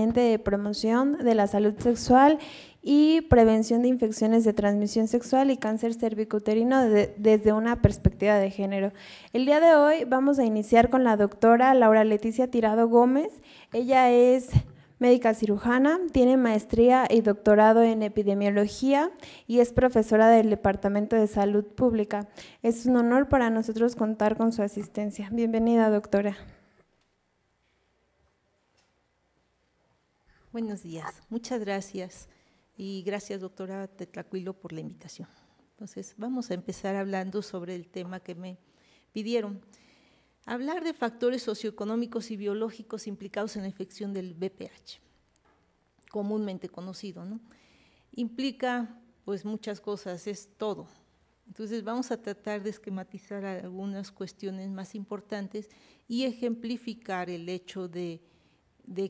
de promoción de la salud sexual y prevención de infecciones de transmisión sexual y cáncer cervicuterino desde una perspectiva de género. El día de hoy vamos a iniciar con la doctora Laura Leticia Tirado Gómez. Ella es médica cirujana, tiene maestría y doctorado en epidemiología y es profesora del Departamento de Salud Pública. Es un honor para nosotros contar con su asistencia. Bienvenida, doctora. Buenos días, muchas gracias y gracias, doctora Tetlacuilo, por la invitación. Entonces, vamos a empezar hablando sobre el tema que me pidieron. Hablar de factores socioeconómicos y biológicos implicados en la infección del VPH, comúnmente conocido, ¿no? Implica pues muchas cosas, es todo. Entonces vamos a tratar de esquematizar algunas cuestiones más importantes y ejemplificar el hecho de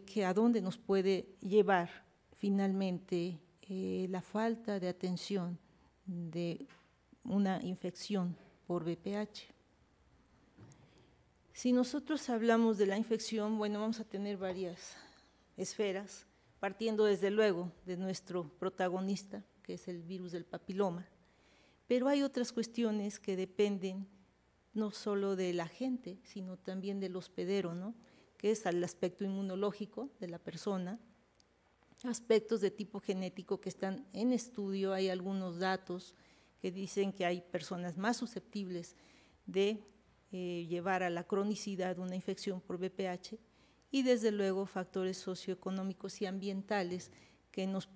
que a dónde nos puede llevar finalmente la falta de atención de una infección por VPH. Si nosotros hablamos de la infección, bueno, vamos a tener varias esferas, partiendo desde luego de nuestro protagonista, que es el virus del papiloma, pero hay otras cuestiones que dependen no solo del agente, sino también del hospedero, ¿no?, que es el aspecto inmunológico de la persona, aspectos de tipo genético que están en estudio. Hay algunos datos que dicen que hay personas más susceptibles de llevar a la cronicidad una infección por VPH y desde luego factores socioeconómicos y ambientales que nos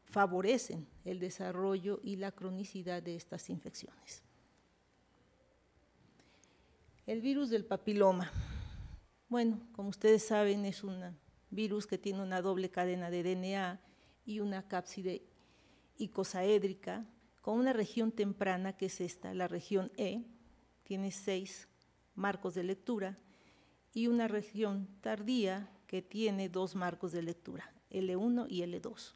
favorecen el desarrollo y la cronicidad de estas infecciones. El virus del papiloma. Bueno, como ustedes saben, es un virus que tiene una doble cadena de DNA y una cápside icosaédrica con una región temprana que es esta, la región E, tiene 6 marcos de lectura, y una región tardía que tiene 2 marcos de lectura, L1 y L2,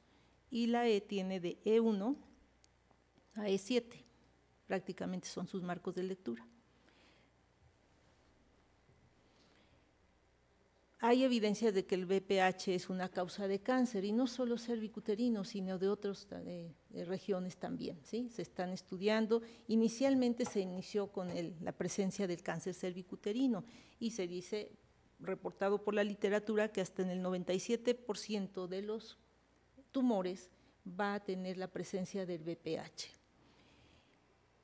y la E tiene de E1 a E7, prácticamente son sus marcos de lectura. Hay evidencias de que el VPH es una causa de cáncer, y no solo cervicuterino, sino de otras regiones también, ¿sí? Se están estudiando. Inicialmente se inició con la presencia del cáncer cervicuterino y se dice, reportado por la literatura, que hasta en el 97% de los tumores va a tener la presencia del VPH.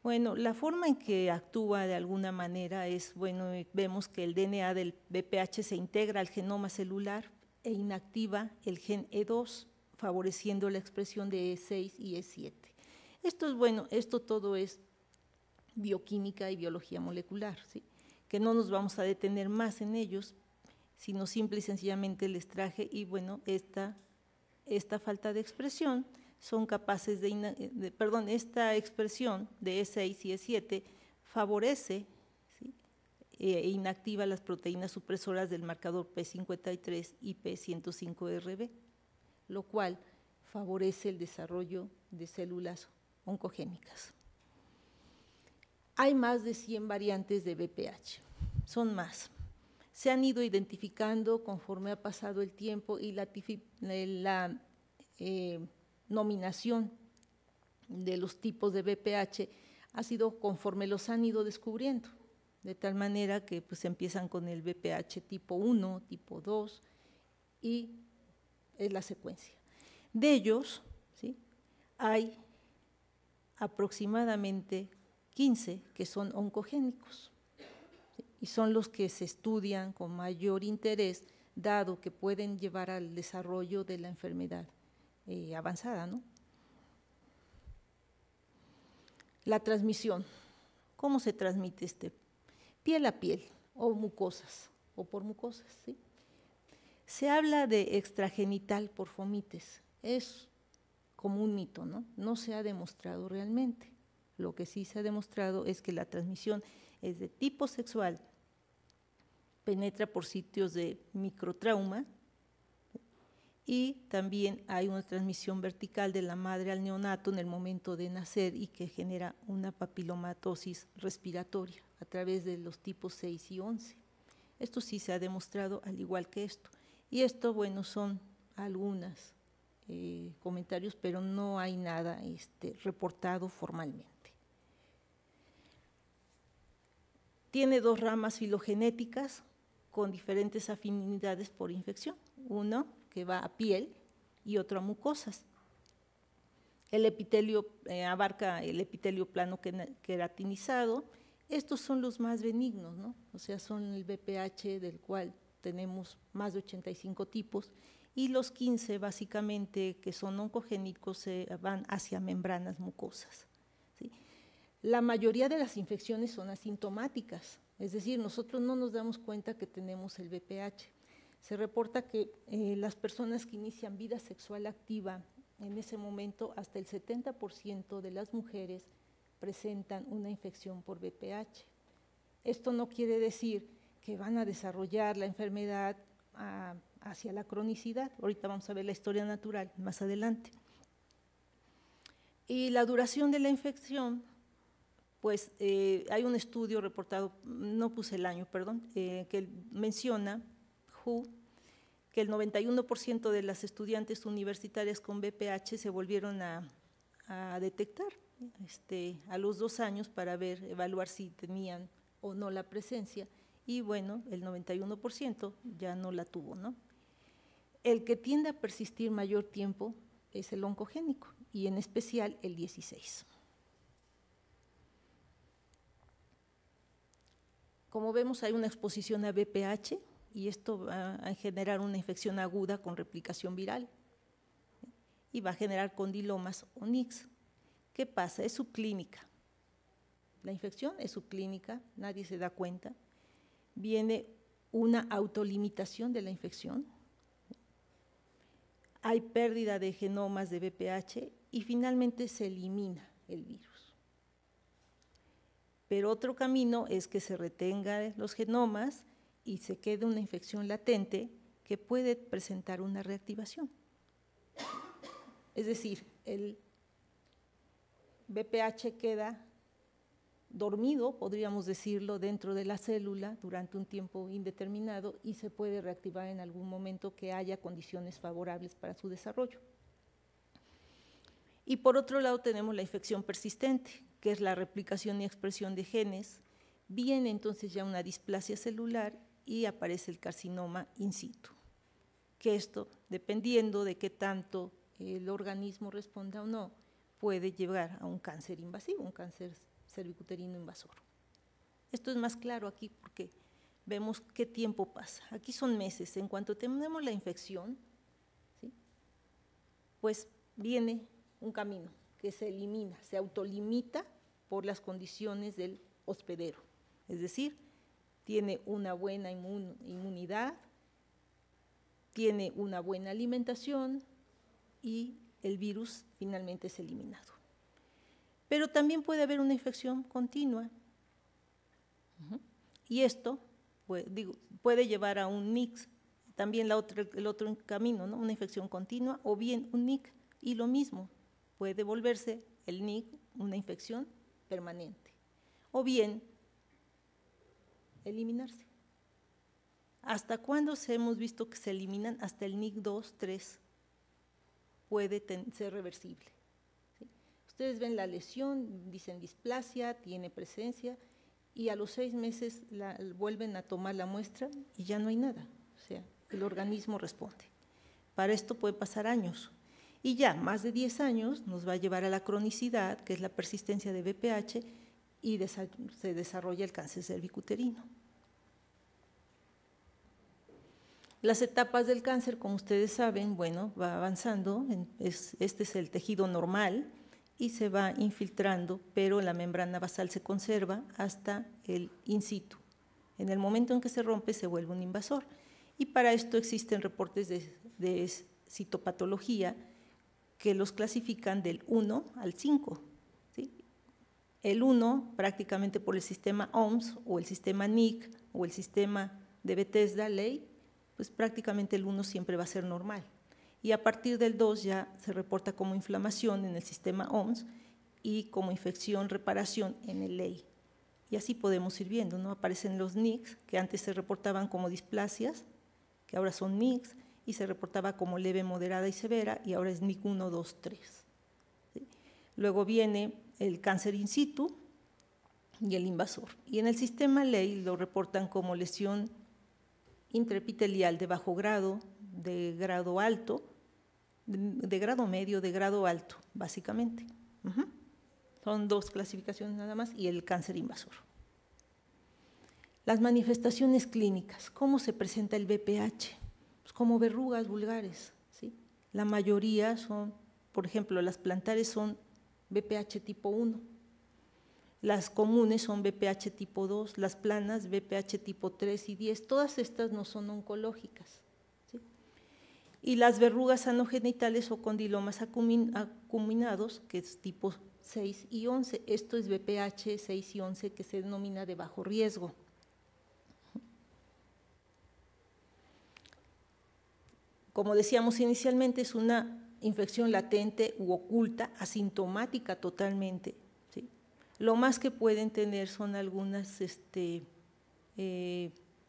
Bueno, la forma en que actúa de alguna manera es, bueno, vemos que el DNA del VPH se integra al genoma celular e inactiva el gen E2, favoreciendo la expresión de E6 y E7. Esto es bueno, esto todo es bioquímica y biología molecular, ¿sí?, que no nos vamos a detener más en ellos, sino simple y sencillamente les traje, y bueno, esta falta de expresión son capaces esta expresión de E6 y E7 favorece, ¿sí?, e inactiva las proteínas supresoras del marcador P53 y P105RB, lo cual favorece el desarrollo de células oncogénicas. Hay más de 100 variantes de VPH, son más. Se han ido identificando conforme ha pasado el tiempo y la nominación de los tipos de VPH ha sido conforme los han ido descubriendo, de tal manera que pues empiezan con el VPH tipo 1, tipo 2 y es la secuencia. De ellos, ¿sí?, hay aproximadamente 15 que son oncogénicos, ¿sí?, y son los que se estudian con mayor interés, dado que pueden llevar al desarrollo de la enfermedad avanzada, ¿no? La transmisión. ¿Cómo se transmite piel a piel o mucosas o por mucosas, ¿sí? Se habla de extragenital por fomites, es como un mito, ¿no? No se ha demostrado realmente. Lo que sí se ha demostrado es que la transmisión es de tipo sexual, penetra por sitios de microtrauma, y también hay una transmisión vertical de la madre al neonato en el momento de nacer y que genera una papilomatosis respiratoria a través de los tipos 6 y 11. Esto sí se ha demostrado, al igual que esto. Y esto, bueno, son algunos comentarios, pero no hay nada reportado formalmente. Tiene dos ramas filogenéticas con diferentes afinidades por infección, uno que va a piel y otro a mucosas. El epitelio abarca el epitelio plano queratinizado. Estos son los más benignos, ¿no? O sea, son el BPH, del cual tenemos más de 85 tipos, y los 15 básicamente que son oncogénicos van hacia membranas mucosas, ¿sí? La mayoría de las infecciones son asintomáticas, es decir, nosotros no nos damos cuenta que tenemos el BPH. Se reporta que las personas que inician vida sexual activa, en ese momento hasta el 70% de las mujeres presentan una infección por BPH. Esto no quiere decir que van a desarrollar la enfermedad hacia la cronicidad. Ahorita vamos a ver la historia natural más adelante. Y la duración de la infección, pues hay un estudio reportado, no puse el año, perdón, que menciona WHO, que el 91% de las estudiantes universitarias con BPH se volvieron a detectar a los 2 años para evaluar si tenían o no la presencia, y bueno, el 91% ya no la tuvo, ¿no? El que tiende a persistir mayor tiempo es el oncogénico, y en especial el 16. Como vemos, hay una exposición a BPH y esto va a generar una infección aguda con replicación viral y va a generar condilomas o NICs. ¿Qué pasa? Es subclínica. La infección es subclínica, nadie se da cuenta. Viene una autolimitación de la infección. Hay pérdida de genomas de BPH y finalmente se elimina el virus. Pero otro camino es que se retengan los genomas y se quede una infección latente que puede presentar una reactivación. Es decir, el BPH queda dormido, podríamos decirlo, dentro de la célula durante un tiempo indeterminado y se puede reactivar en algún momento que haya condiciones favorables para su desarrollo. Y por otro lado tenemos la infección persistente, que es la replicación y expresión de genes. Viene entonces ya una displasia celular y aparece el carcinoma in situ, que esto, dependiendo de qué tanto el organismo responda o no, puede llevar a un cáncer invasivo, un cáncer cervicuterino invasor. Esto es más claro aquí porque vemos qué tiempo pasa. Aquí son meses. En cuanto tenemos la infección, ¿sí?, pues viene un camino que se elimina, se autolimita por las condiciones del hospedero. Es decir, tiene una buena inmunidad, tiene una buena alimentación y el virus finalmente es eliminado. Pero también puede haber una infección continua. Y esto puede llevar a un NIC, también el otro camino, ¿no?, una infección continua, o bien un NIC, y lo mismo, puede volverse el NIC una infección permanente, o bien eliminarse. ¿Hasta cuándo hemos visto que se eliminan? Hasta el NIC 2, 3 puede ser reversible. ¿Sí? Ustedes ven la lesión, dicen displasia, tiene presencia, y a los 6 meses vuelven a tomar la muestra y ya no hay nada. O sea, el organismo responde. Para esto puede pasar años. Y ya más de 10 años nos va a llevar a la cronicidad, que es la persistencia de BPH, y se desarrolla el cáncer cervicuterino. Las etapas del cáncer, como ustedes saben, bueno, va avanzando, este es el tejido normal y se va infiltrando, pero la membrana basal se conserva hasta el in situ. En el momento en que se rompe se vuelve un invasor, y para esto existen reportes de citopatología que los clasifican del 1 al 5. ¿Sí? El 1 prácticamente por el sistema OMS o el sistema NIC o el sistema de Bethesda-Ley, pues prácticamente el 1 siempre va a ser normal. Y a partir del 2 ya se reporta como inflamación en el sistema OMS y como infección, reparación en el Ley. Y así podemos ir viendo, ¿no? Aparecen los NICs, que antes se reportaban como displasias, que ahora son NICs, y se reportaba como leve, moderada y severa, y ahora es NIC 1, 2, 3. ¿Sí? Luego viene el cáncer in situ y el invasor. Y en el sistema ley lo reportan como lesión intraepitelial de bajo grado, de grado alto, de grado medio, de grado alto, básicamente. Son 2 clasificaciones nada más, y el cáncer invasor. Las manifestaciones clínicas, ¿cómo se presenta el BPH? Pues como verrugas vulgares, ¿sí? La mayoría son, por ejemplo, las plantares son BPH tipo 1, las comunes son BPH tipo 2, las planas BPH tipo 3 y 10, todas estas no son oncológicas, ¿sí? Y las verrugas anogenitales o condilomas acuminados, que es tipo 6 y 11, esto es BPH 6 y 11, que se denomina de bajo riesgo. Como decíamos inicialmente, es una infección latente u oculta, asintomática totalmente, ¿sí? Lo más que pueden tener son algunas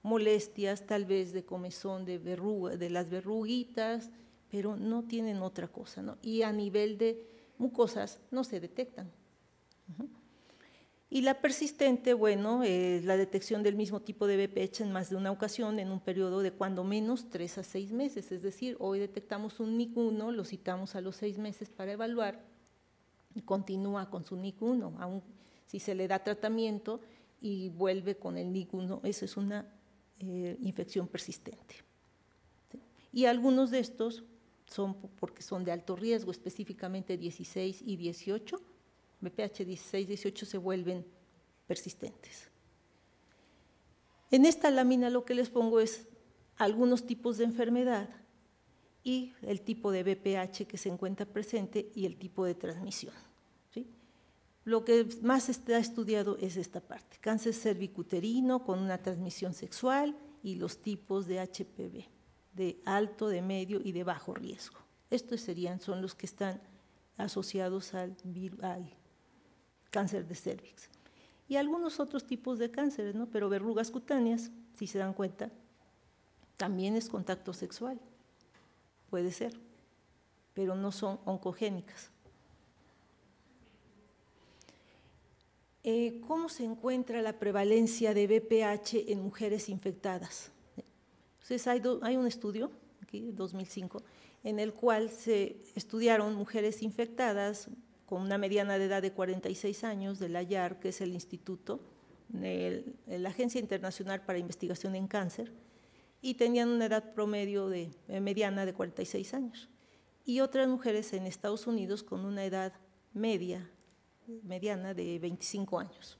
molestias, tal vez de comezón de las verruguitas, pero no tienen otra cosa, ¿no? Y a nivel de mucosas no se detectan. Y la persistente, bueno, la detección del mismo tipo de BPH en más de una ocasión en un periodo de cuando menos 3 a 6 meses, es decir, hoy detectamos un NIC 1, lo citamos a los 6 meses para evaluar y continúa con su NIC 1, aun si se le da tratamiento y vuelve con el NIC 1, eso es una infección persistente. ¿Sí? Y algunos de estos son porque son de alto riesgo, específicamente 16 y 18, BPH 16, 18 se vuelven persistentes. En esta lámina lo que les pongo es algunos tipos de enfermedad y el tipo de BPH que se encuentra presente y el tipo de transmisión, ¿sí? Lo que más está estudiado es esta parte, cáncer cervicuterino con una transmisión sexual y los tipos de HPV, de alto, de medio y de bajo riesgo. Estos son los que están asociados al cáncer de cervix. Y algunos otros tipos de cánceres, ¿no? Pero verrugas cutáneas, si se dan cuenta, también es contacto sexual, puede ser, pero no son oncogénicas. ¿Cómo se encuentra la prevalencia de BPH en mujeres infectadas? Entonces hay un estudio, aquí, 2005, en el cual se estudiaron mujeres infectadas con una mediana de edad de 46 años de la IAR, que es el instituto, la Agencia Internacional para Investigación en Cáncer, y tenían una edad promedio mediana de 46 años. Y otras mujeres en Estados Unidos con una edad mediana de 25 años.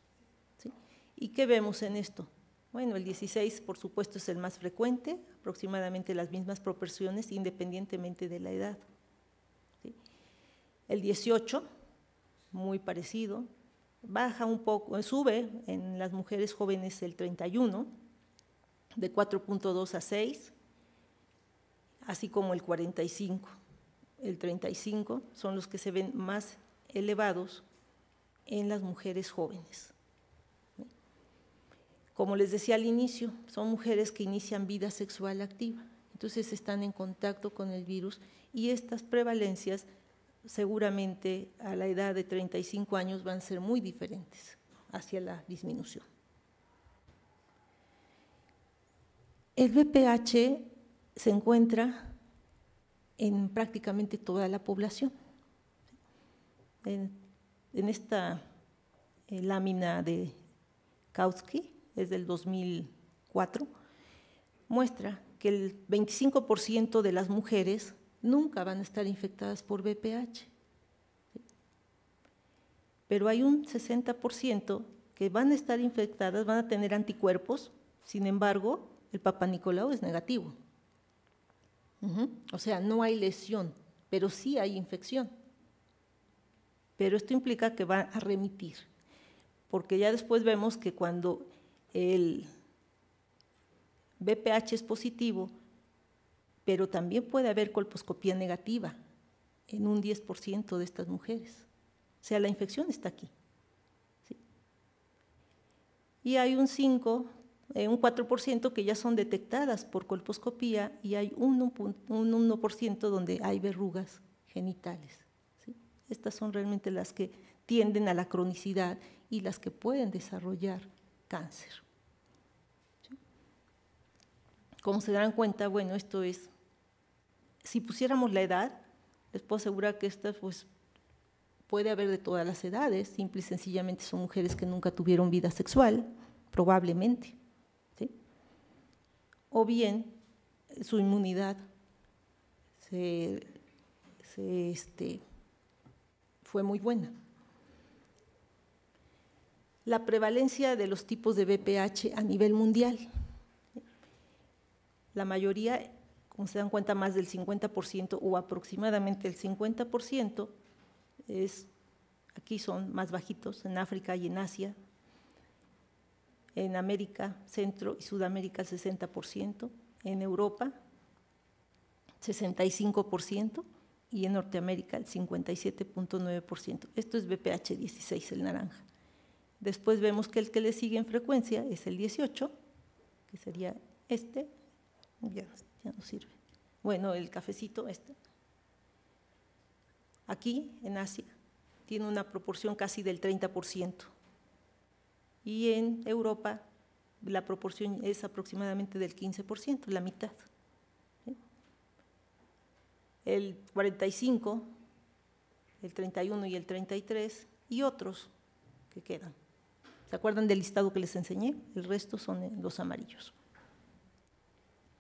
¿Sí? ¿Y qué vemos en esto? Bueno, el 16, por supuesto, es el más frecuente, aproximadamente las mismas proporciones, independientemente de la edad. ¿Sí? El 18, muy parecido, baja un poco, sube en las mujeres jóvenes el 31, de 4.2 a 6, así como el 45. El 35 son los que se ven más elevados en las mujeres jóvenes. Como les decía al inicio, son mujeres que inician vida sexual activa, entonces están en contacto con el virus y estas prevalencias seguramente a la edad de 35 años van a ser muy diferentes hacia la disminución. El BPH se encuentra en prácticamente toda la población. En esta lámina de Kautsky, es del 2004, muestra que el 25% de las mujeres nunca van a estar infectadas por BPH. Pero hay un 60% que van a estar infectadas, van a tener anticuerpos, sin embargo, el Papá Nicolau es negativo. O sea, no hay lesión, pero sí hay infección. Pero esto implica que va a remitir, porque ya después vemos que cuando el BPH es positivo, pero también puede haber colposcopía negativa en un 10% de estas mujeres. O sea, la infección está aquí. ¿Sí? Y hay un 5 un 4% que ya son detectadas por colposcopía y hay un 1% donde hay verrugas genitales, ¿sí? Estas son realmente las que tienden a la cronicidad y las que pueden desarrollar cáncer. ¿Sí? Como se darán cuenta, bueno, esto es, si pusiéramos la edad, les puedo asegurar que estas pues puede haber de todas las edades, simple y sencillamente son mujeres que nunca tuvieron vida sexual, probablemente, ¿sí? O bien su inmunidad fue muy buena. La prevalencia de los tipos de BPH a nivel mundial, la mayoría, como se dan cuenta, más del 50% o aproximadamente el 50%, aquí son más bajitos, en África y en Asia, en América, Centro y Sudamérica el 60%, en Europa 65% y en Norteamérica el 57.9%. Esto es BPH 16, el naranja. Después vemos que el que le sigue en frecuencia es el 18, que sería ya no sirve. Bueno, el cafecito, Aquí, en Asia, tiene una proporción casi del 30%. Y en Europa la proporción es aproximadamente del 15%, la mitad. ¿Sí? El 45, el 31 y el 33 y otros que quedan. ¿Se acuerdan del listado que les enseñé? El resto son los amarillos.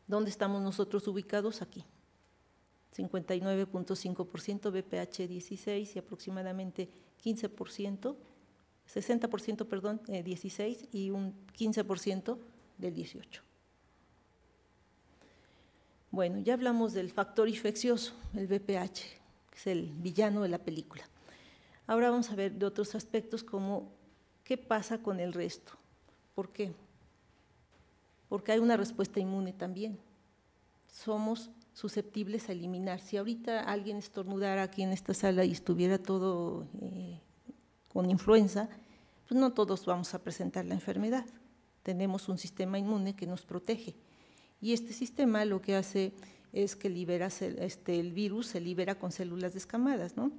¿Dónde estamos nosotros ubicados? Aquí. 59.5% BPH 16 y aproximadamente 15%, 60%, perdón, 16 y un 15% del 18. Bueno, ya hablamos del factor infeccioso, el BPH, que es el villano de la película. Ahora vamos a ver de otros aspectos como qué pasa con el resto. ¿Por qué? Porque hay una respuesta inmune también. Somos susceptibles a eliminar. Si ahorita alguien estornudara aquí en esta sala y estuviera todo con influenza, pues no todos vamos a presentar la enfermedad. Tenemos un sistema inmune que nos protege. Y este sistema lo que hace es que el virus se libera con células descamadas, ¿no?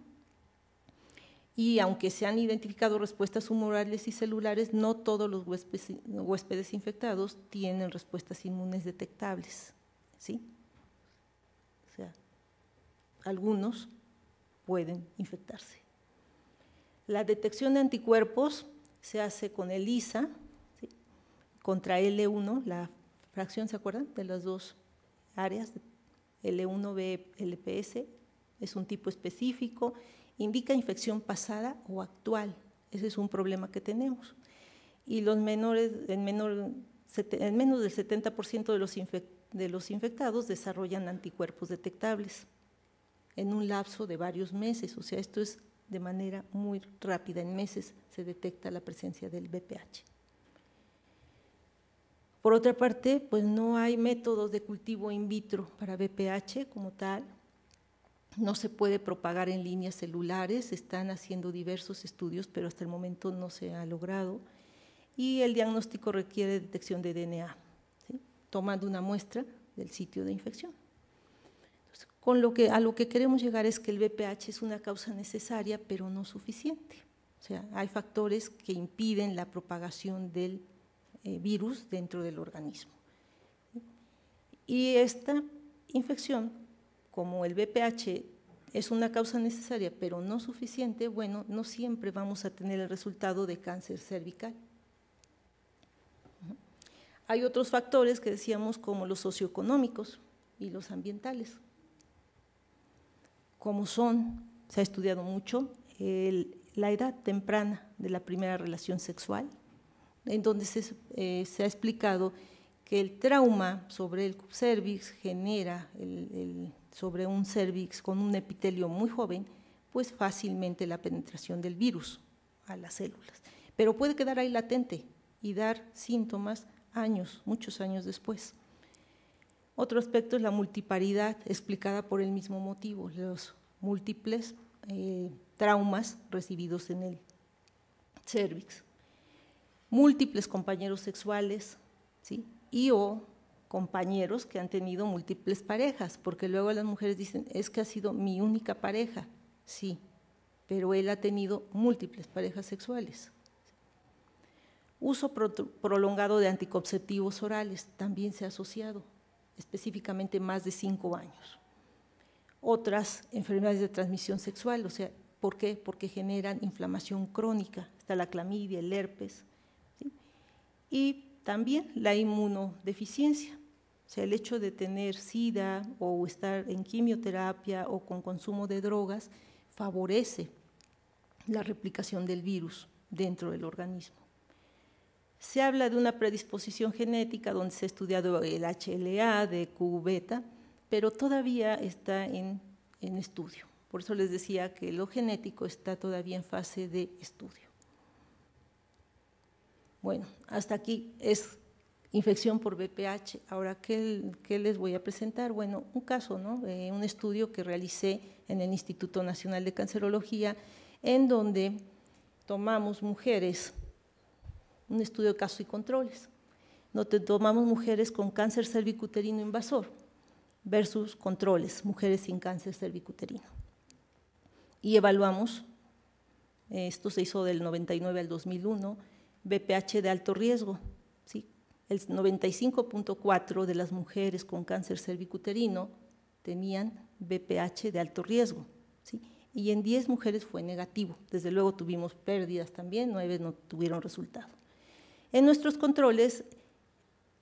Y aunque se han identificado respuestas humorales y celulares, no todos los huéspedes infectados tienen respuestas inmunes detectables, ¿sí? O sea, algunos pueden infectarse. La detección de anticuerpos se hace con el ELISA, ¿sí? Contra L1, la fracción, ¿se acuerdan? De las dos áreas, L1B, LPS, es un tipo específico, indica infección pasada o actual, ese es un problema que tenemos. Y los menores, en menos del 70% de los infectados desarrollan anticuerpos detectables en un lapso de varios meses, o sea, esto es de manera muy rápida, en meses se detecta la presencia del BPH. Por otra parte, pues no hay métodos de cultivo in vitro para BPH como tal, no se puede propagar en líneas celulares, se están haciendo diversos estudios, pero hasta el momento no se ha logrado, y el diagnóstico requiere detección de DNA, ¿sí? Tomando una muestra del sitio de infección. Entonces, a lo que queremos llegar es que el BPH es una causa necesaria, pero no suficiente. O sea, hay factores que impiden la propagación del virus dentro del organismo. Y esta infección, como el BPH es una causa necesaria, pero no suficiente, bueno, no siempre vamos a tener el resultado de cáncer cervical. Hay otros factores que decíamos como los socioeconómicos y los ambientales. Como se ha estudiado mucho, la edad temprana de la primera relación sexual, en donde se ha explicado que el trauma sobre el cérvix genera sobre un cérvix con un epitelio muy joven, pues fácilmente la penetración del virus a las células. Pero puede quedar ahí latente y dar síntomas muchos años después. Otro aspecto es la multiparidad, explicada por el mismo motivo, los múltiples traumas recibidos en el cérvix. Múltiples compañeros sexuales, ¿sí? Y o compañeros que han tenido múltiples parejas, porque luego las mujeres dicen, es que ha sido mi única pareja, sí, pero él ha tenido múltiples parejas sexuales. Uso prolongado de anticonceptivos orales también se ha asociado, específicamente más de 5 años. Otras enfermedades de transmisión sexual, o sea, ¿por qué? Porque generan inflamación crónica, está la clamidia, el herpes, ¿sí? Y también la inmunodeficiencia, o sea, el hecho de tener SIDA o estar en quimioterapia o con consumo de drogas favorece la replicación del virus dentro del organismo. Se habla de una predisposición genética donde se ha estudiado el HLA de Q-beta, pero todavía está en estudio. Por eso les decía que lo genético está todavía en fase de estudio. Bueno, hasta aquí es infección por VPH. Ahora, ¿qué les voy a presentar? Bueno, un caso, ¿no? Un estudio que realicé en el Instituto Nacional de Cancerología, en donde tomamos mujeres, un estudio de casos y controles, donde tomamos mujeres con cáncer cervicuterino invasor versus controles, mujeres sin cáncer cervicuterino. Y evaluamos, esto se hizo del 99 al 2001, VPH de alto riesgo, ¿sí? El 95.4% de las mujeres con cáncer cervicuterino tenían VPH de alto riesgo, ¿sí? Y en 10 mujeres fue negativo, desde luego tuvimos pérdidas también, 9 no tuvieron resultado. En nuestros controles,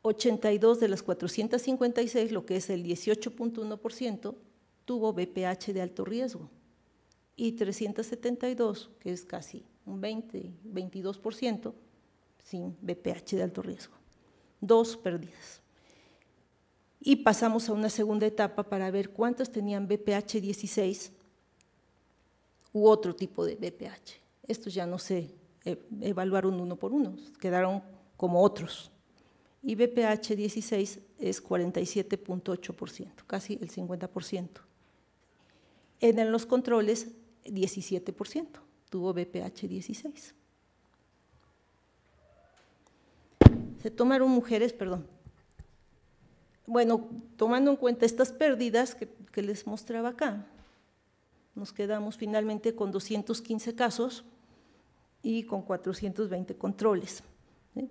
82 de las 456, lo que es el 18.1%, tuvo VPH de alto riesgo y 372, que es casi un 22%, sin VPH de alto riesgo. 2 pérdidas. Y pasamos a una segunda etapa para ver cuántas tenían VPH 16 u otro tipo de VPH. Estos ya no se evaluaron uno por uno, quedaron como otros. Y VPH 16 es 47.8%, casi el 50%. En los controles, 17% tuvo VPH 16. Se tomaron mujeres, bueno, tomando en cuenta estas pérdidas que les mostraba acá, nos quedamos finalmente con 215 casos y con 420 controles. ¿Sí?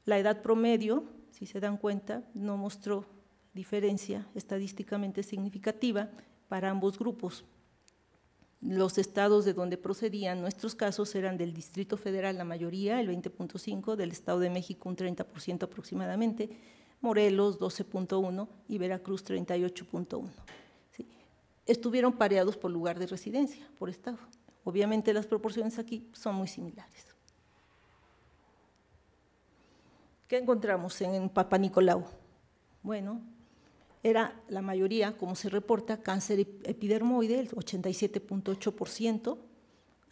La edad promedio, si se dan cuenta, no mostró diferencia estadísticamente significativa para ambos grupos. Los estados de donde procedían nuestros casos eran del Distrito Federal, la mayoría, el 20.5%, del Estado de México un 30% aproximadamente, Morelos 12.1% y Veracruz 38.1%. ¿Sí? Estuvieron pareados por lugar de residencia, por estado. Obviamente las proporciones aquí son muy similares. ¿Qué encontramos en Papá Nicolau? Bueno, era la mayoría, como se reporta, cáncer epidermoide, el 87.8%,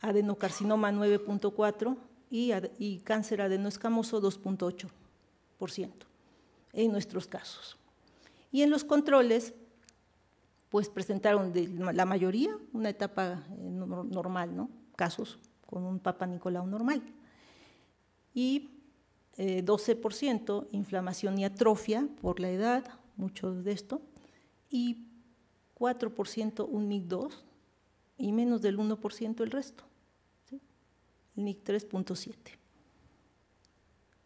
adenocarcinoma 9.4% y cáncer adenoescamoso 2.8% en nuestros casos. Y en los controles, pues presentaron la mayoría una etapa normal, ¿no? Casos con un Papá Nicolau normal. Y 12% inflamación y atrofia por la edad, muchos de esto, y 4% un NIC2 y menos del 1% el resto, ¿sí? El NIC 3.7.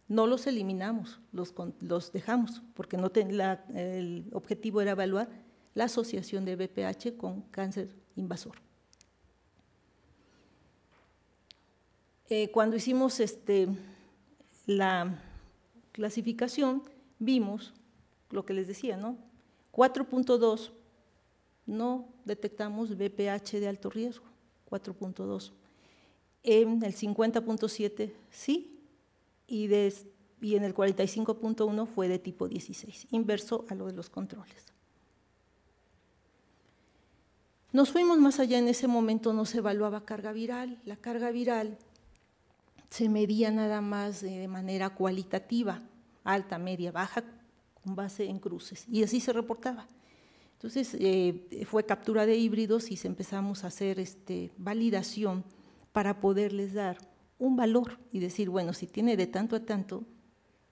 No los eliminamos, los dejamos, porque el objetivo era evaluar la asociación de VPH con cáncer invasor. Cuando hicimos la clasificación, vimos lo que les decía, ¿no? 4.2 no detectamos VPH de alto riesgo, 4.2. En el 50.7 sí, y en el 45.1 fue de tipo 16, inverso a lo de los controles. Nos fuimos más allá, en ese momento no se evaluaba carga viral, la carga viral se medía nada más de manera cualitativa, alta, media, baja, con base en cruces, y así se reportaba. Entonces, fue captura de híbridos y empezamos a hacer validación para poderles dar un valor y decir, bueno, si tiene de tanto a tanto,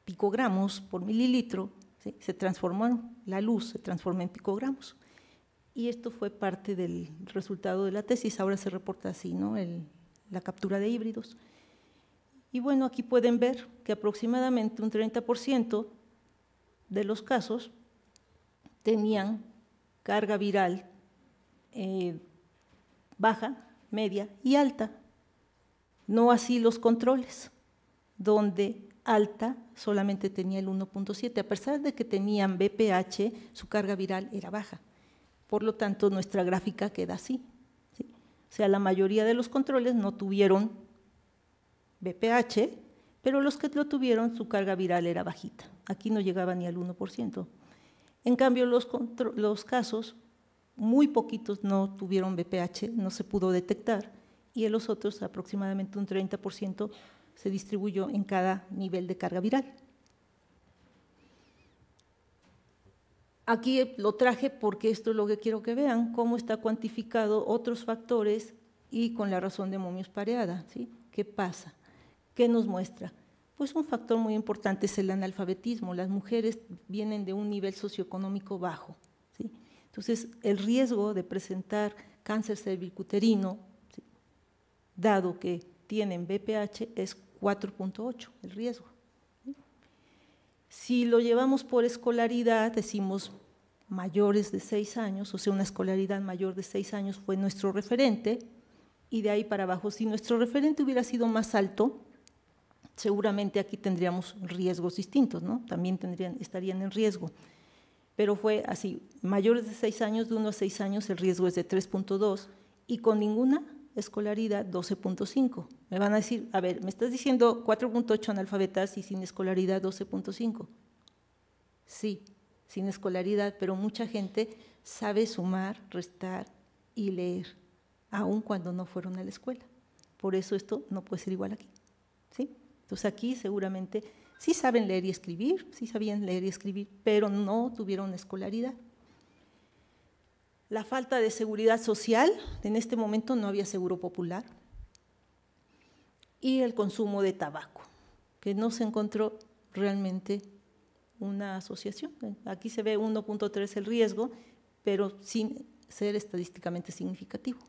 picogramos por mililitro, ¿sí? Se transformó, la luz se transforma en picogramos. Y esto fue parte del resultado de la tesis, ahora se reporta así, ¿no? La captura de híbridos. Y bueno, aquí pueden ver que aproximadamente un 30% de los casos tenían carga viral baja, media y alta. No así los controles, donde alta solamente tenía el 1.7, a pesar de que tenían BPH, su carga viral era baja. Por lo tanto, nuestra gráfica queda así, ¿sí? O sea, la mayoría de los controles no tuvieron BPH, pero los que lo tuvieron, su carga viral era bajita. Aquí no llegaba ni al 1%. En cambio, los casos, muy poquitos no tuvieron BPH, no se pudo detectar, y en los otros aproximadamente un 30% se distribuyó en cada nivel de carga viral. Aquí lo traje porque esto es lo que quiero que vean, cómo está cuantificado otros factores y con la razón de momios pareada, ¿sí? ¿Qué pasa? ¿Qué nos muestra? Pues un factor muy importante es el analfabetismo. Las mujeres vienen de un nivel socioeconómico bajo, ¿sí? Entonces, el riesgo de presentar cáncer cervicuterino, ¿sí?, dado que tienen BPH, es 4.8 el riesgo. Si lo llevamos por escolaridad, decimos mayores de 6 años, o sea, una escolaridad mayor de 6 años fue nuestro referente, y de ahí para abajo, si nuestro referente hubiera sido más alto, seguramente aquí tendríamos riesgos distintos, ¿no? También estarían en riesgo. Pero fue así, mayores de 6 años, de 1 a 6 años, el riesgo es de 3.2, y con ninguna escolaridad 12.5. Me van a decir, a ver, me estás diciendo 4.8 analfabetas y sin escolaridad 12.5. Sí, sin escolaridad, pero mucha gente sabe sumar, restar y leer, aun cuando no fueron a la escuela. Por eso esto no puede ser igual aquí, ¿sí? Entonces aquí seguramente sí saben leer y escribir, sí sabían leer y escribir, pero no tuvieron escolaridad. La falta de seguridad social, en este momento no había seguro popular, y el consumo de tabaco, que no se encontró realmente una asociación. Aquí se ve 1.3 el riesgo, pero sin ser estadísticamente significativo.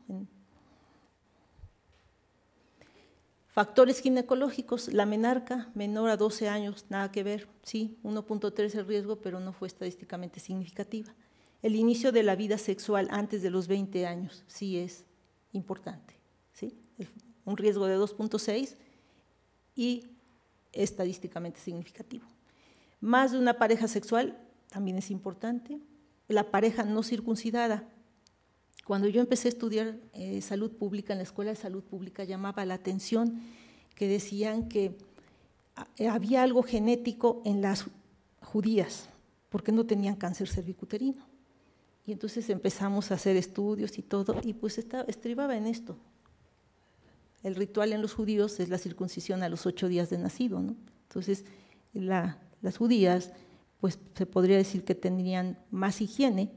Factores ginecológicos, la menarca, menor a 12 años, nada que ver, sí, 1.3 el riesgo, pero no fue estadísticamente significativa. El inicio de la vida sexual antes de los 20 años sí es importante, ¿sí? Un riesgo de 2.6 y estadísticamente significativo. Más de una pareja sexual también es importante. La pareja no circuncidada. Cuando yo empecé a estudiar salud pública en la Escuela de Salud Pública, llamaba la atención que decían que había algo genético en las judías, porque no tenían cáncer cervicuterino. Y entonces empezamos a hacer estudios y todo, y pues estribaba en esto. El ritual en los judíos es la circuncisión a los 8 días de nacido, ¿no? Entonces, las judías, pues se podría decir que tendrían más higiene,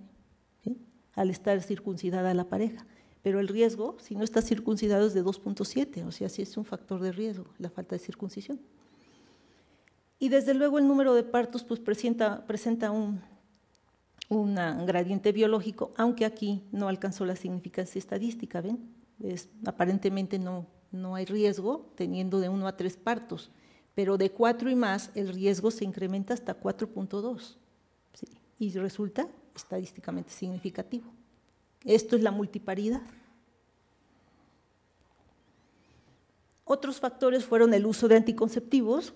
¿sí?, al estar circuncidada la pareja. Pero el riesgo, si no está circuncidado, es de 2.7, o sea, sí es un factor de riesgo, la falta de circuncisión. Y desde luego el número de partos pues presenta un gradiente biológico, aunque aquí no alcanzó la significancia estadística, ¿ven? Aparentemente no hay riesgo teniendo de 1 a 3 partos, pero de 4 y más el riesgo se incrementa hasta 4.2, ¿sí?, y resulta estadísticamente significativo. Esto es la multiparidad. Otros factores fueron el uso de anticonceptivos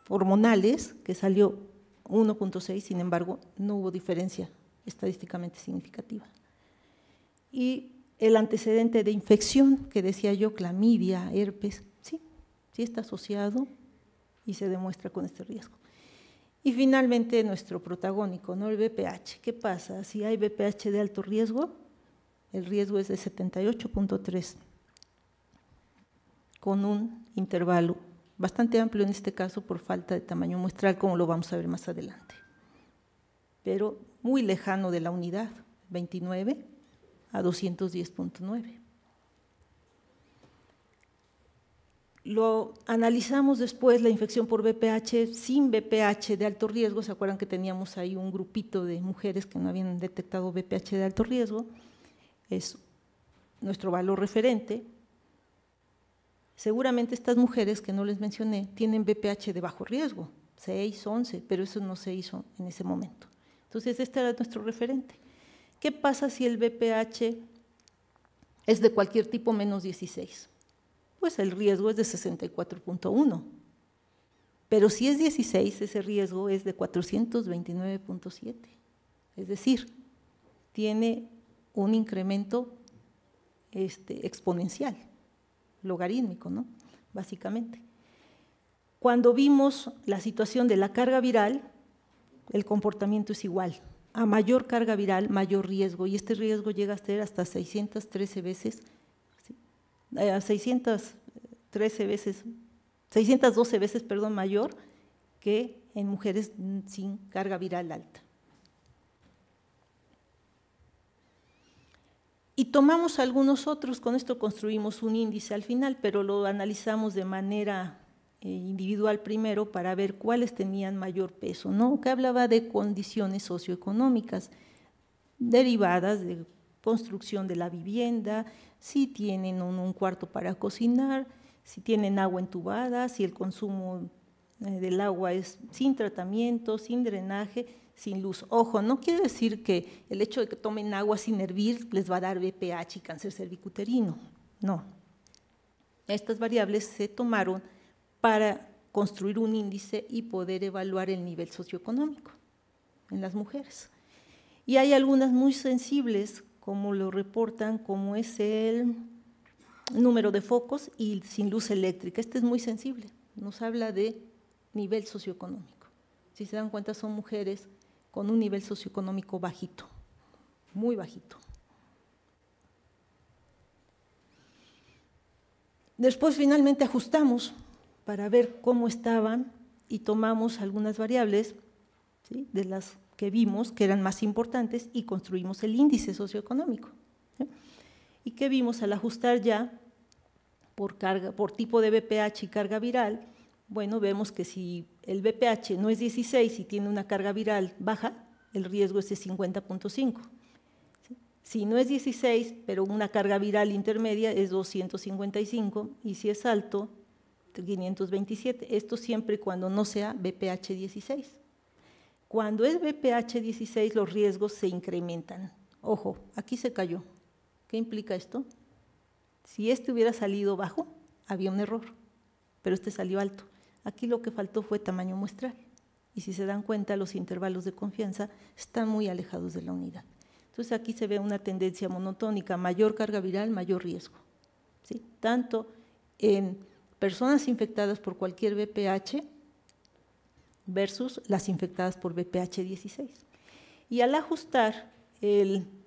hormonales, que salió 1.6, sin embargo, no hubo diferencia estadísticamente significativa. Y el antecedente de infección, que decía yo, clamidia, herpes, sí está asociado y se demuestra con este riesgo. Y finalmente nuestro protagónico, ¿no?, el BPH. ¿Qué pasa? Si hay BPH de alto riesgo, el riesgo es de 78.3, con un intervalo bastante amplio en este caso por falta de tamaño muestral, como lo vamos a ver más adelante, pero muy lejano de la unidad, 29 a 210.9. Lo analizamos después, la infección por VPH sin VPH de alto riesgo. ¿Se acuerdan que teníamos ahí un grupito de mujeres que no habían detectado VPH de alto riesgo? Es nuestro valor referente. Seguramente estas mujeres que no les mencioné tienen VPH de bajo riesgo, 6, 11, pero eso no se hizo en ese momento. Entonces, este era nuestro referente. ¿Qué pasa si el VPH es de cualquier tipo menos 16? Pues el riesgo es de 64.1, pero si es 16, ese riesgo es de 429.7, es decir, tiene un incremento exponencial, logarítmico, ¿no? Básicamente. Cuando vimos la situación de la carga viral, el comportamiento es igual. A mayor carga viral, mayor riesgo, y este riesgo llega a ser hasta 613 veces, 612 veces, perdón, mayor que en mujeres sin carga viral alta. Y tomamos algunos otros, con esto construimos un índice al final, pero lo analizamos de manera individual primero para ver cuáles tenían mayor peso, ¿no? Que hablaba de condiciones socioeconómicas derivadas de construcción de la vivienda, si tienen un cuarto para cocinar, si tienen agua entubada, si el consumo del agua es sin tratamiento, sin drenaje, sin luz. Ojo, no quiere decir que el hecho de que tomen agua sin hervir les va a dar VPH y cáncer cervicuterino, no. Estas variables se tomaron para construir un índice y poder evaluar el nivel socioeconómico en las mujeres. Y hay algunas muy sensibles, como lo reportan, como es el número de focos y sin luz eléctrica. Este es muy sensible, nos habla de nivel socioeconómico. Si se dan cuenta, son mujeres con un nivel socioeconómico bajito, muy bajito. Después finalmente ajustamos para ver cómo estaban y tomamos algunas variables, ¿sí?, de las que vimos que eran más importantes y construimos el índice socioeconómico. ¿Sí? ¿Y qué vimos al ajustar ya por tipo de VPH y carga viral? Bueno, vemos que si el VPH no es 16 y tiene una carga viral baja, el riesgo es de 50.5. ¿Sí? Si no es 16, pero una carga viral intermedia es 255, y si es alto, 527. Esto siempre y cuando no sea VPH 16. Cuando es VPH 16, los riesgos se incrementan. Ojo, aquí se cayó. ¿Qué implica esto? Si este hubiera salido bajo, había un error, pero este salió alto. Aquí lo que faltó fue tamaño muestral. Y si se dan cuenta, los intervalos de confianza están muy alejados de la unidad. Entonces, aquí se ve una tendencia monotónica: mayor carga viral, mayor riesgo. ¿Sí? Tanto en personas infectadas por cualquier VPH versus las infectadas por VPH 16. Y al ajustar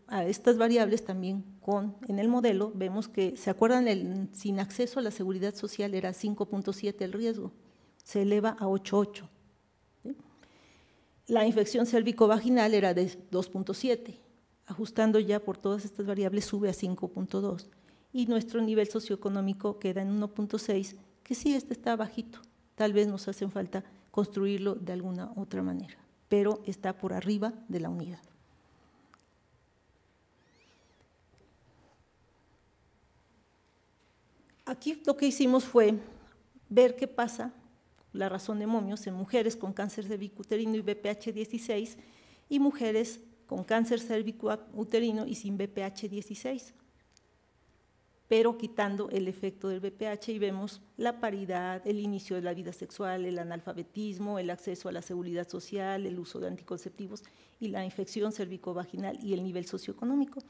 a estas variables también en el modelo, vemos que, ¿se acuerdan? Sin acceso a la seguridad social era 5.7 el riesgo, se eleva a 8.8. ¿Sí? La infección cérvico-vaginal era de 2.7, ajustando ya por todas estas variables sube a 5.2. Y nuestro nivel socioeconómico queda en 1.6, que sí, está bajito, tal vez nos hacen falta construirlo de alguna otra manera, pero está por arriba de la unidad. Aquí lo que hicimos fue ver qué pasa, la razón de momios, en mujeres con cáncer cervicuterino y VPH 16 y mujeres con cáncer cervicuterino y sin VPH 16. Pero quitando el efecto del VPH, y vemos la paridad, el inicio de la vida sexual, el analfabetismo, el acceso a la seguridad social, el uso de anticonceptivos y la infección cervicovaginal y el nivel socioeconómico.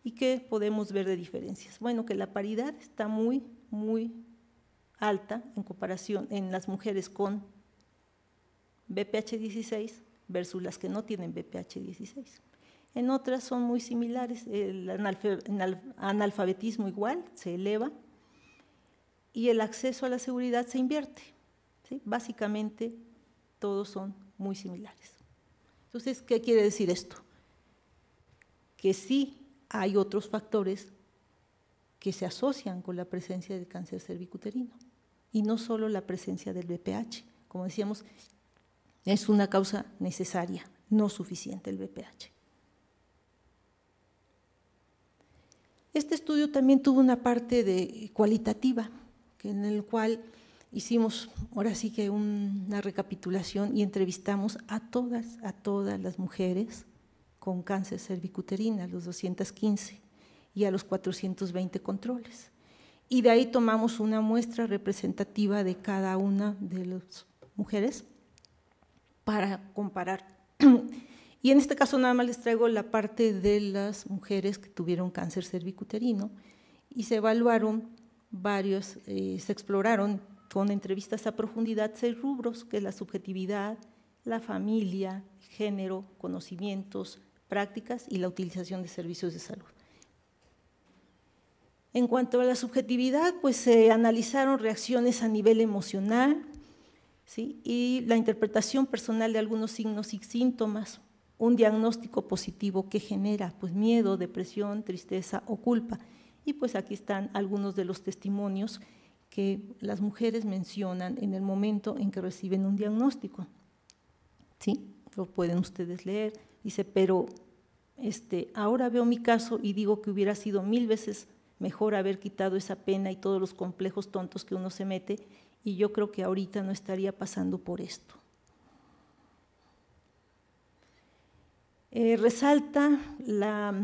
¿Y qué podemos ver de diferencias? Bueno, que la paridad está muy, muy alta en comparación en las mujeres con VPH 16 versus las que no tienen VPH 16. En otras son muy similares, el analfabetismo igual, se eleva, y el acceso a la seguridad se invierte. ¿Sí? Básicamente, todos son muy similares. Entonces, ¿qué quiere decir esto? Que sí hay otros factores que se asocian con la presencia del cáncer cervicuterino. y no solo la presencia del VPH. Como decíamos, es una causa necesaria, no suficiente el VPH. Este estudio también tuvo una parte cualitativa, en el cual hicimos ahora sí que una recapitulación y entrevistamos a todas las mujeres con cáncer cervicuterino, a los 215 y a los 420 controles. Y de ahí tomamos una muestra representativa de cada una de las mujeres para comparar. Y en este caso nada más les traigo la parte de las mujeres que tuvieron cáncer cervicuterino y se evaluaron se exploraron con entrevistas a profundidad 6 rubros, que es la subjetividad, la familia, género, conocimientos, prácticas y la utilización de servicios de salud. En cuanto a la subjetividad, pues se analizaron reacciones a nivel emocional, ¿sí? Y la interpretación personal de algunos signos y síntomas, un diagnóstico positivo que genera pues miedo, depresión, tristeza o culpa. Y pues aquí están algunos de los testimonios que las mujeres mencionan en el momento en que reciben un diagnóstico. ¿Sí? Lo pueden ustedes leer. Dice, pero ahora veo mi caso y digo que hubiera sido 1000 veces mejor haber quitado esa pena y todos los complejos tontos que uno se mete, y yo creo que ahorita no estaría pasando por esto. Resalta la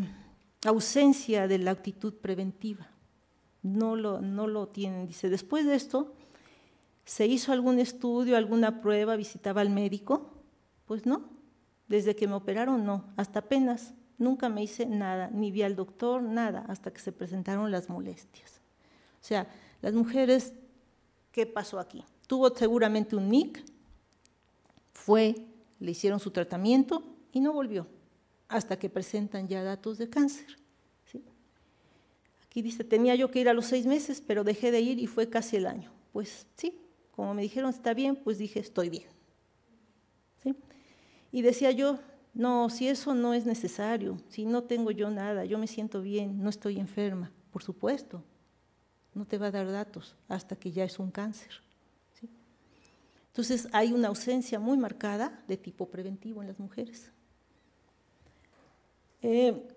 ausencia de la actitud preventiva, no lo tienen. Dice, después de esto, ¿se hizo algún estudio, alguna prueba, visitaba al médico? Pues no, desde que me operaron no, hasta apenas, nunca me hice nada, ni vi al doctor, nada, hasta que se presentaron las molestias. O sea, las mujeres, ¿qué pasó aquí? Tuvo seguramente un NIC, le hicieron su tratamiento y no volvió, hasta que presentan ya datos de cáncer. ¿Sí? Aquí dice, tenía yo que ir a los 6 meses, pero dejé de ir y fue casi el año. Pues sí, como me dijeron está bien, pues dije estoy bien. ¿Sí? Y decía yo, no, si eso no es necesario, si no tengo yo nada, yo me siento bien, no estoy enferma, por supuesto, no te va a dar datos hasta que ya es un cáncer. ¿Sí? Entonces hay una ausencia muy marcada de tipo preventivo en las mujeres.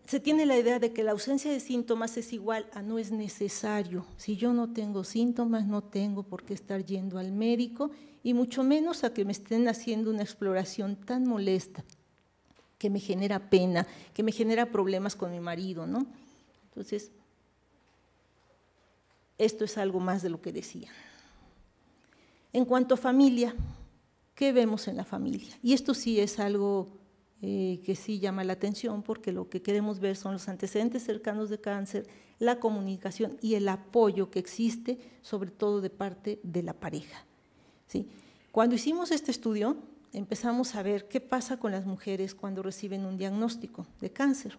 Se tiene la idea de que la ausencia de síntomas es igual a no es necesario. Si yo no tengo síntomas, no tengo por qué estar yendo al médico y mucho menos a que me estén haciendo una exploración tan molesta, que me genera pena, que me genera problemas con mi marido, ¿no? Entonces, esto es algo más de lo que decían. En cuanto a familia, ¿qué vemos en la familia? Y esto sí es algo que sí llama la atención, porque lo que queremos ver son los antecedentes cercanos de cáncer, la comunicación y el apoyo que existe, sobre todo de parte de la pareja. ¿Sí? Cuando hicimos este estudio, empezamos a ver qué pasa con las mujeres cuando reciben un diagnóstico de cáncer.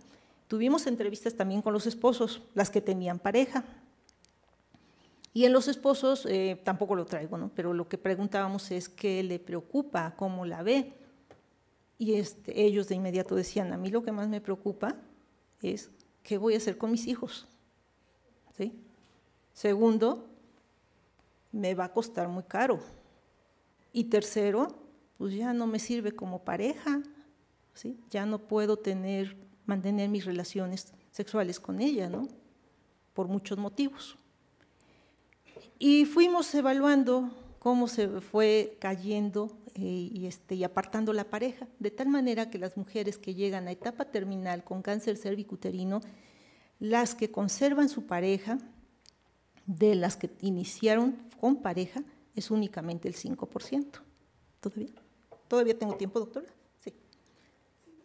Tuvimos entrevistas también con los esposos, las que tenían pareja. Y en los esposos, tampoco lo traigo, ¿no? Pero lo que preguntábamos es qué le preocupa, cómo la ve. Y ellos de inmediato decían, a mí lo que más me preocupa es qué voy a hacer con mis hijos. ¿Sí? Segundo, me va a costar muy caro. Y tercero, pues ya no me sirve como pareja, ¿sí? Ya no puedo mantener mis relaciones sexuales con ella, ¿no? Por muchos motivos. Y fuimos evaluando cómo se fue cayendo y apartando la pareja, de tal manera que las mujeres que llegan a etapa terminal con cáncer cervicuterino, las que conservan su pareja, de las que iniciaron con pareja, es únicamente el 5%. ¿Todavía tengo tiempo, doctora? Sí.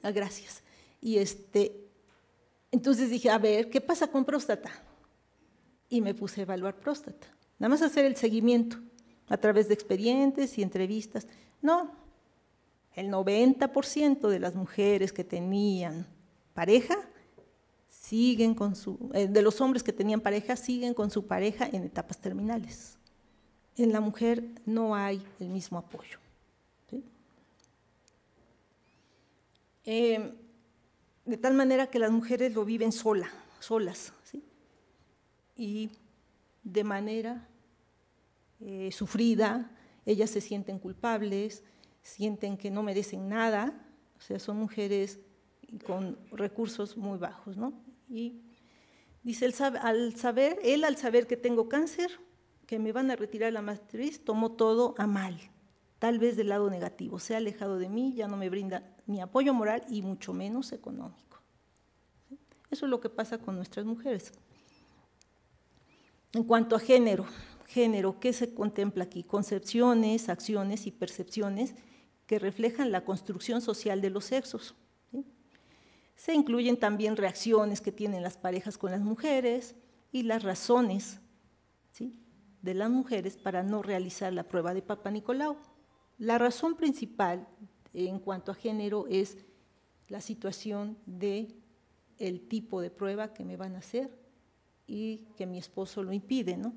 Gracias. Y entonces dije, a ver, ¿qué pasa con próstata? Y me puse a evaluar próstata. Nada más hacer el seguimiento a través de expedientes y entrevistas. No, el 90% de las mujeres que tenían pareja siguen de los hombres que tenían pareja siguen con su pareja en etapas terminales. En la mujer no hay el mismo apoyo. ¿Sí? De tal manera que las mujeres lo viven solas, ¿sí? Y de manera sufrida, ellas se sienten culpables, sienten que no merecen nada, o sea, son mujeres con recursos muy bajos, ¿no? Y dice, al saber que tengo cáncer, que me van a retirar la matriz, tomó todo a mal, tal vez del lado negativo, se ha alejado de mí, ya no me brinda ni apoyo moral y mucho menos económico. Eso es lo que pasa con nuestras mujeres. En cuanto a género, ¿qué se contempla aquí? Concepciones, acciones y percepciones que reflejan la construcción social de los sexos. ¿Sí? Se incluyen también reacciones que tienen las parejas con las mujeres y las razones, ¿sí?, de las mujeres para no realizar la prueba de Papa Nicolau. La razón principal en cuanto a género es la situación del tipo de prueba que me van a hacer y que mi esposo lo impide, ¿no?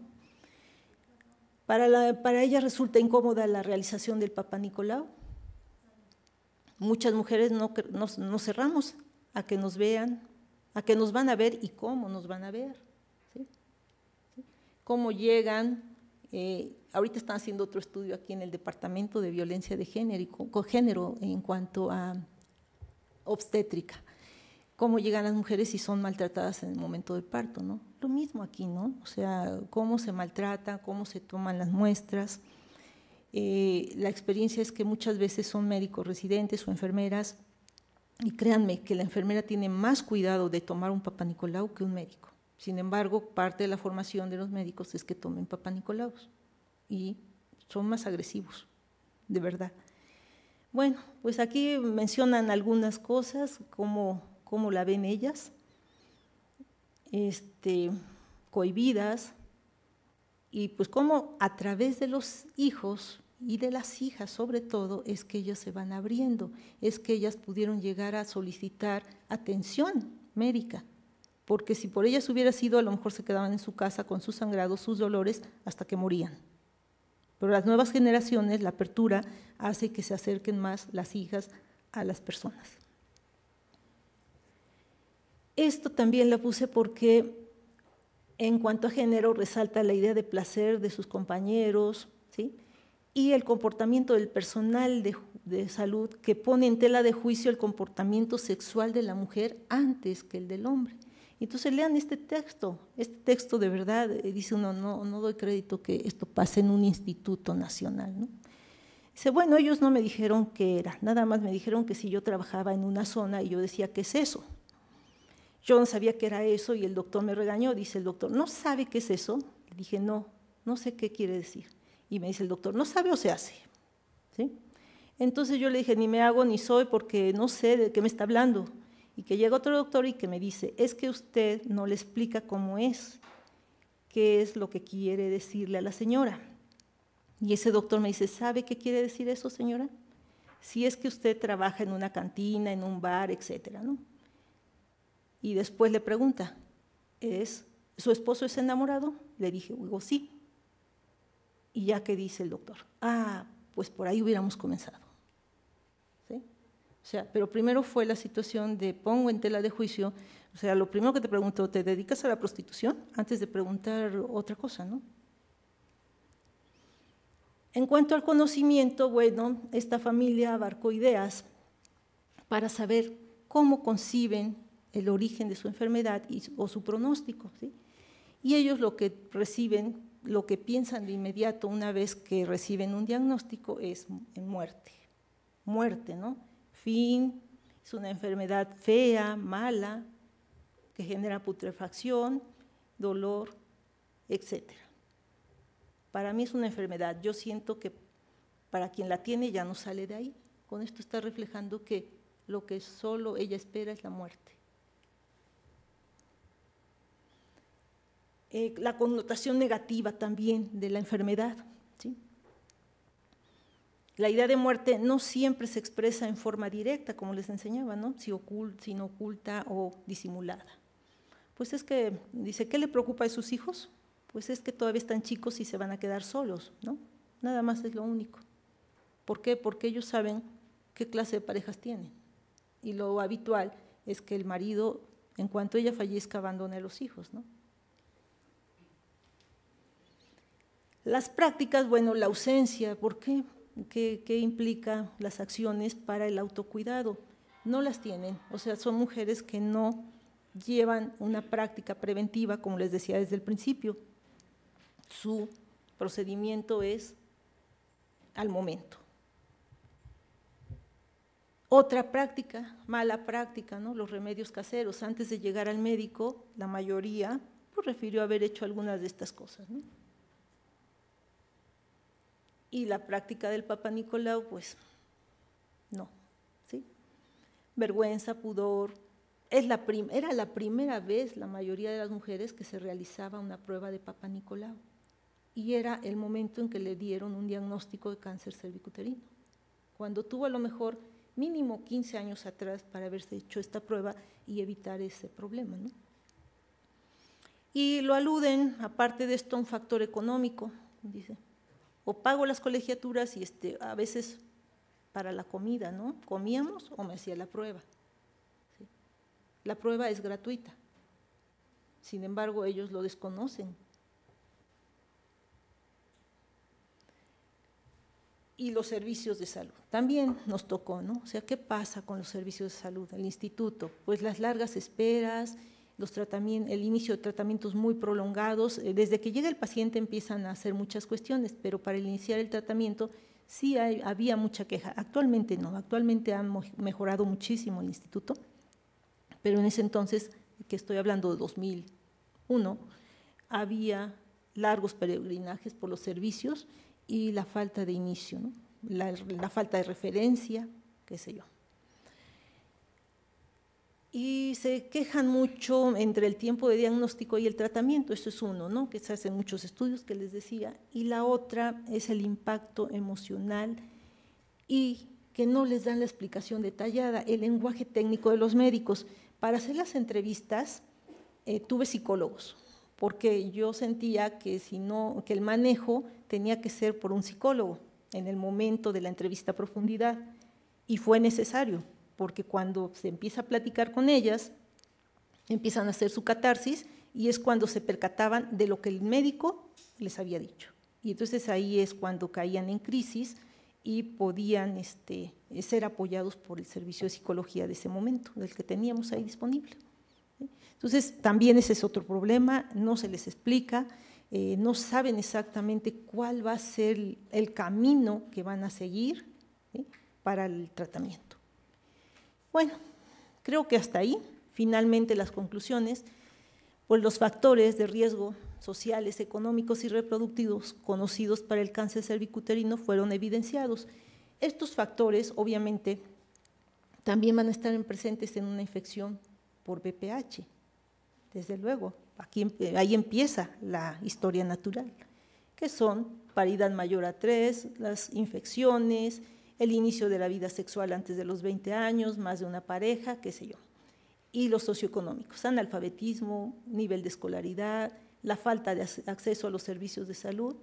Para ella resulta incómoda la realización del Papa Nicolau. Muchas mujeres no cerramos a que nos vean, a que nos van a ver y cómo nos van a ver. ¿Sí? Cómo llegan, ahorita están haciendo otro estudio aquí en el Departamento de Violencia de Género y Cogénero en cuanto a obstétrica. Cómo llegan las mujeres si son maltratadas en el momento del parto, ¿no? Lo mismo aquí, ¿no? O sea, cómo se maltrata, cómo se toman las muestras. La experiencia es que muchas veces son médicos residentes o enfermeras, y créanme que la enfermera tiene más cuidado de tomar un Papa Nicolau que un médico. Sin embargo, parte de la formación de los médicos es que tomen Papa Nicolaus y son más agresivos, de verdad. Bueno, pues aquí mencionan algunas cosas, cómo la ven ellas, cohibidas, y pues cómo a través de los hijos y de las hijas sobre todo es que ellas se van abriendo, es que ellas pudieron llegar a solicitar atención médica, porque si por ellas hubiera sido, a lo mejor se quedaban en su casa con sus sangrados, sus dolores, hasta que morían. Pero las nuevas generaciones, la apertura, hace que se acerquen más las hijas a las personas. Esto también la puse porque en cuanto a género resalta la idea de placer de sus compañeros, ¿sí?, y el comportamiento del personal de salud que pone en tela de juicio el comportamiento sexual de la mujer antes que el del hombre. Entonces lean este texto de verdad, dice uno, no doy crédito que esto pase en un instituto nacional, ¿no? Dice, bueno, ellos no me dijeron qué era, nada más me dijeron que si yo trabajaba en una zona y yo decía, ¿qué es eso? Yo no sabía qué era eso y el doctor me regañó, dice el doctor, ¿no sabe qué es eso? Le dije, no sé qué quiere decir. Y me dice el doctor, ¿no sabe o se hace? ¿Sí? Entonces yo le dije, ni me hago ni soy porque no sé de qué me está hablando. Y que llega otro doctor y que me dice, es que usted no le explica cómo es, qué es lo que quiere decirle a la señora. Y ese doctor me dice, ¿sabe qué quiere decir eso, señora? Si es que usted trabaja en una cantina, en un bar, etcétera, ¿no? Y después le pregunta, ¿su esposo es enamorado? Le dije, digo, sí. Y ya que dice el doctor, pues por ahí hubiéramos comenzado. ¿Sí? O sea, pero primero fue la situación de pongo en tela de juicio, o sea, lo primero que te pregunto, ¿te dedicas a la prostitución? Antes de preguntar otra cosa, ¿no? En cuanto al conocimiento, bueno, esta familia abarcó ideas para saber cómo conciben el origen de su enfermedad o su pronóstico, ¿sí? Y ellos lo que reciben, lo que piensan de inmediato una vez que reciben un diagnóstico es en muerte, ¿no? Fin, es una enfermedad fea, mala, que genera putrefacción, dolor, etcétera. Para mí es una enfermedad, yo siento que para quien la tiene ya no sale de ahí. Con esto está reflejando que lo que solo ella espera es la muerte. La connotación negativa también de la enfermedad, ¿sí? La idea de muerte no siempre se expresa en forma directa, como les enseñaba, ¿no? Sino oculta o disimulada. Pues es que, dice, ¿qué le preocupa a sus hijos? Pues es que todavía están chicos y se van a quedar solos, ¿no? Nada más es lo único. ¿Por qué? Porque ellos saben qué clase de parejas tienen. Y lo habitual es que el marido, en cuanto ella fallezca, abandone a los hijos, ¿no? Las prácticas, bueno, la ausencia, ¿por qué? ¿Qué implica las acciones para el autocuidado? No las tienen, o sea, son mujeres que no llevan una práctica preventiva, como les decía desde el principio. Su procedimiento es al momento. Otra práctica, mala práctica, ¿no? Los remedios caseros. Antes de llegar al médico, la mayoría pues, refirió haber hecho algunas de estas cosas, ¿no? Y la práctica del Papa Nicolau, pues no, ¿sí? Vergüenza, pudor. Era la primera vez, la mayoría de las mujeres, que se realizaba una prueba de Papa Nicolau. Y era el momento en que le dieron un diagnóstico de cáncer cervicuterino. Cuando tuvo a lo mejor mínimo 15 años atrás para haberse hecho esta prueba y evitar ese problema, ¿no? Y lo aluden, aparte de esto, a un factor económico, dice, o pago las colegiaturas y a veces para la comida, ¿no? Comíamos o me hacía la prueba. ¿Sí? La prueba es gratuita, sin embargo ellos lo desconocen. Y los servicios de salud, también nos tocó, ¿no? O sea, ¿qué pasa con los servicios de salud, el instituto? Pues las largas esperas, el inicio de tratamientos muy prolongados, desde que llega el paciente empiezan a hacer muchas cuestiones, pero para iniciar el tratamiento sí había mucha queja. Actualmente no, actualmente han mejorado muchísimo el instituto, pero en ese entonces, que estoy hablando de 2001, había largos peregrinajes por los servicios y la falta de inicio, ¿no? La falta de referencia, qué sé yo. Y se quejan mucho entre el tiempo de diagnóstico y el tratamiento, esto es uno, ¿no? Que se hacen muchos estudios que les decía, y la otra es el impacto emocional y que no les dan la explicación detallada, el lenguaje técnico de los médicos. Para hacer las entrevistas tuve psicólogos, porque yo sentía que que el manejo tenía que ser por un psicólogo en el momento de la entrevista a profundidad, y fue necesario, porque cuando se empieza a platicar con ellas, empiezan a hacer su catarsis y es cuando se percataban de lo que el médico les había dicho. Y entonces ahí es cuando caían en crisis y podían ser apoyados por el servicio de psicología de ese momento, del que teníamos ahí disponible. Entonces, también ese es otro problema, no se les explica, no saben exactamente cuál va a ser el camino que van a seguir, ¿sí?, para el tratamiento. Bueno, creo que hasta ahí, finalmente las conclusiones, pues los factores de riesgo sociales, económicos y reproductivos conocidos para el cáncer cervicuterino fueron evidenciados. Estos factores, obviamente, también van a estar presentes en una infección por VPH, desde luego. Ahí empieza la historia natural, que son paridad mayor a 3, las infecciones, el inicio de la vida sexual antes de los 20 años, más de una pareja, qué sé yo. Y los socioeconómicos, analfabetismo, nivel de escolaridad, la falta de acceso a los servicios de salud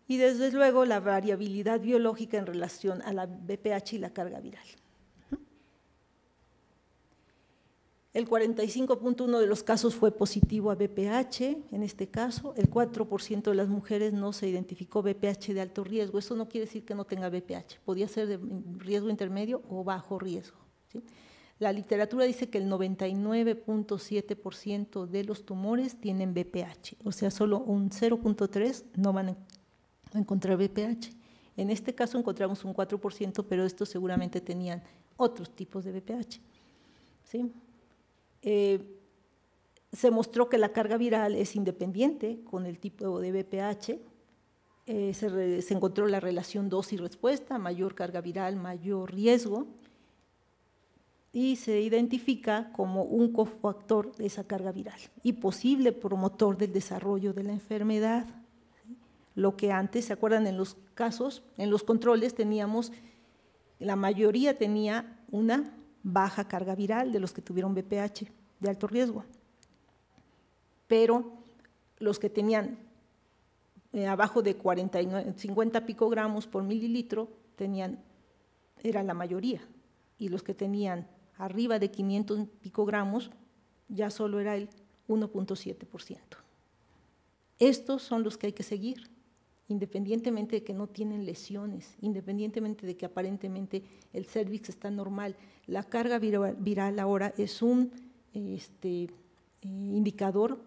y desde luego la variabilidad biológica en relación a la VPH y la carga viral. El 45.1% de los casos fue positivo a VPH, en este caso, el 4% de las mujeres no se identificó VPH de alto riesgo. Eso no quiere decir que no tenga VPH, podía ser de riesgo intermedio o bajo riesgo, ¿sí? La literatura dice que el 99.7% de los tumores tienen VPH, o sea, solo un 0.3% no van a encontrar VPH. En este caso encontramos un 4%, pero estos seguramente tenían otros tipos de VPH, ¿sí? Se mostró que la carga viral es independiente con el tipo de VPH, se encontró la relación dosis y respuesta, mayor carga viral, mayor riesgo, y se identifica como un cofactor de esa carga viral y posible promotor del desarrollo de la enfermedad. Lo que antes, ¿se acuerdan? En los casos, en los controles teníamos, la mayoría tenía una baja carga viral de los que tuvieron VPH de alto riesgo, pero los que tenían abajo de 50 picogramos por mililitro era la mayoría, y los que tenían arriba de 500 picogramos ya solo era el 1.7%. Estos son los que hay que seguir, independientemente de que no tienen lesiones, independientemente de que aparentemente el cérvix está normal. La carga viral ahora es un indicador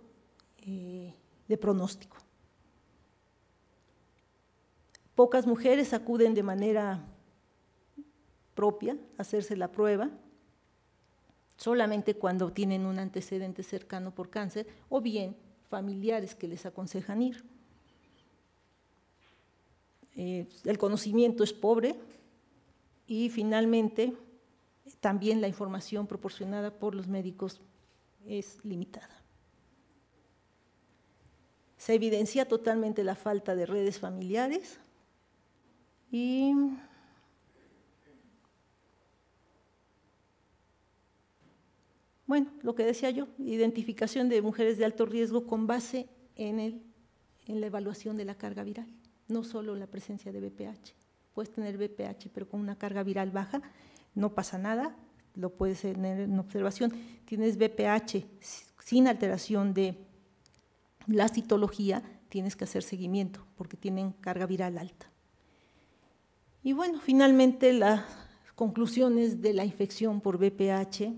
de pronóstico. Pocas mujeres acuden de manera propia a hacerse la prueba, solamente cuando tienen un antecedente cercano por cáncer o bien familiares que les aconsejan ir. El conocimiento es pobre y finalmente también la información proporcionada por los médicos es limitada. Se evidencia totalmente la falta de redes familiares y bueno, lo que decía yo, identificación de mujeres de alto riesgo con base en la evaluación de la carga viral, no solo la presencia de VPH. Puedes tener VPH pero con una carga viral baja, no pasa nada, lo puedes tener en observación. Tienes VPH sin alteración de la citología, tienes que hacer seguimiento porque tienen carga viral alta. Y bueno, finalmente las conclusiones de la infección por VPH,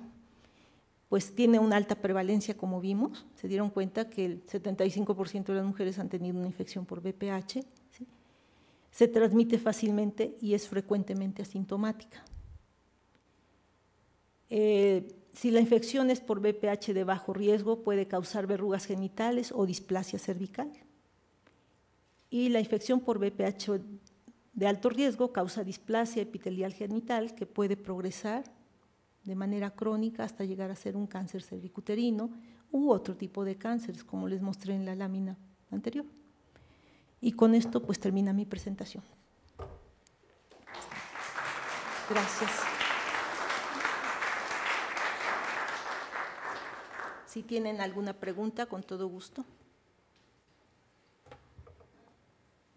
pues tiene una alta prevalencia como vimos, se dieron cuenta que el 75% de las mujeres han tenido una infección por VPH, ¿sí? Se transmite fácilmente y es frecuentemente asintomática. Si la infección es por VPH de bajo riesgo, puede causar verrugas genitales o displasia cervical. Y la infección por VPH de alto riesgo causa displasia epitelial genital que puede progresar de manera crónica hasta llegar a ser un cáncer cervicuterino u otro tipo de cánceres, como les mostré en la lámina anterior. Y con esto pues termina mi presentación. Gracias. Si tienen alguna pregunta, con todo gusto.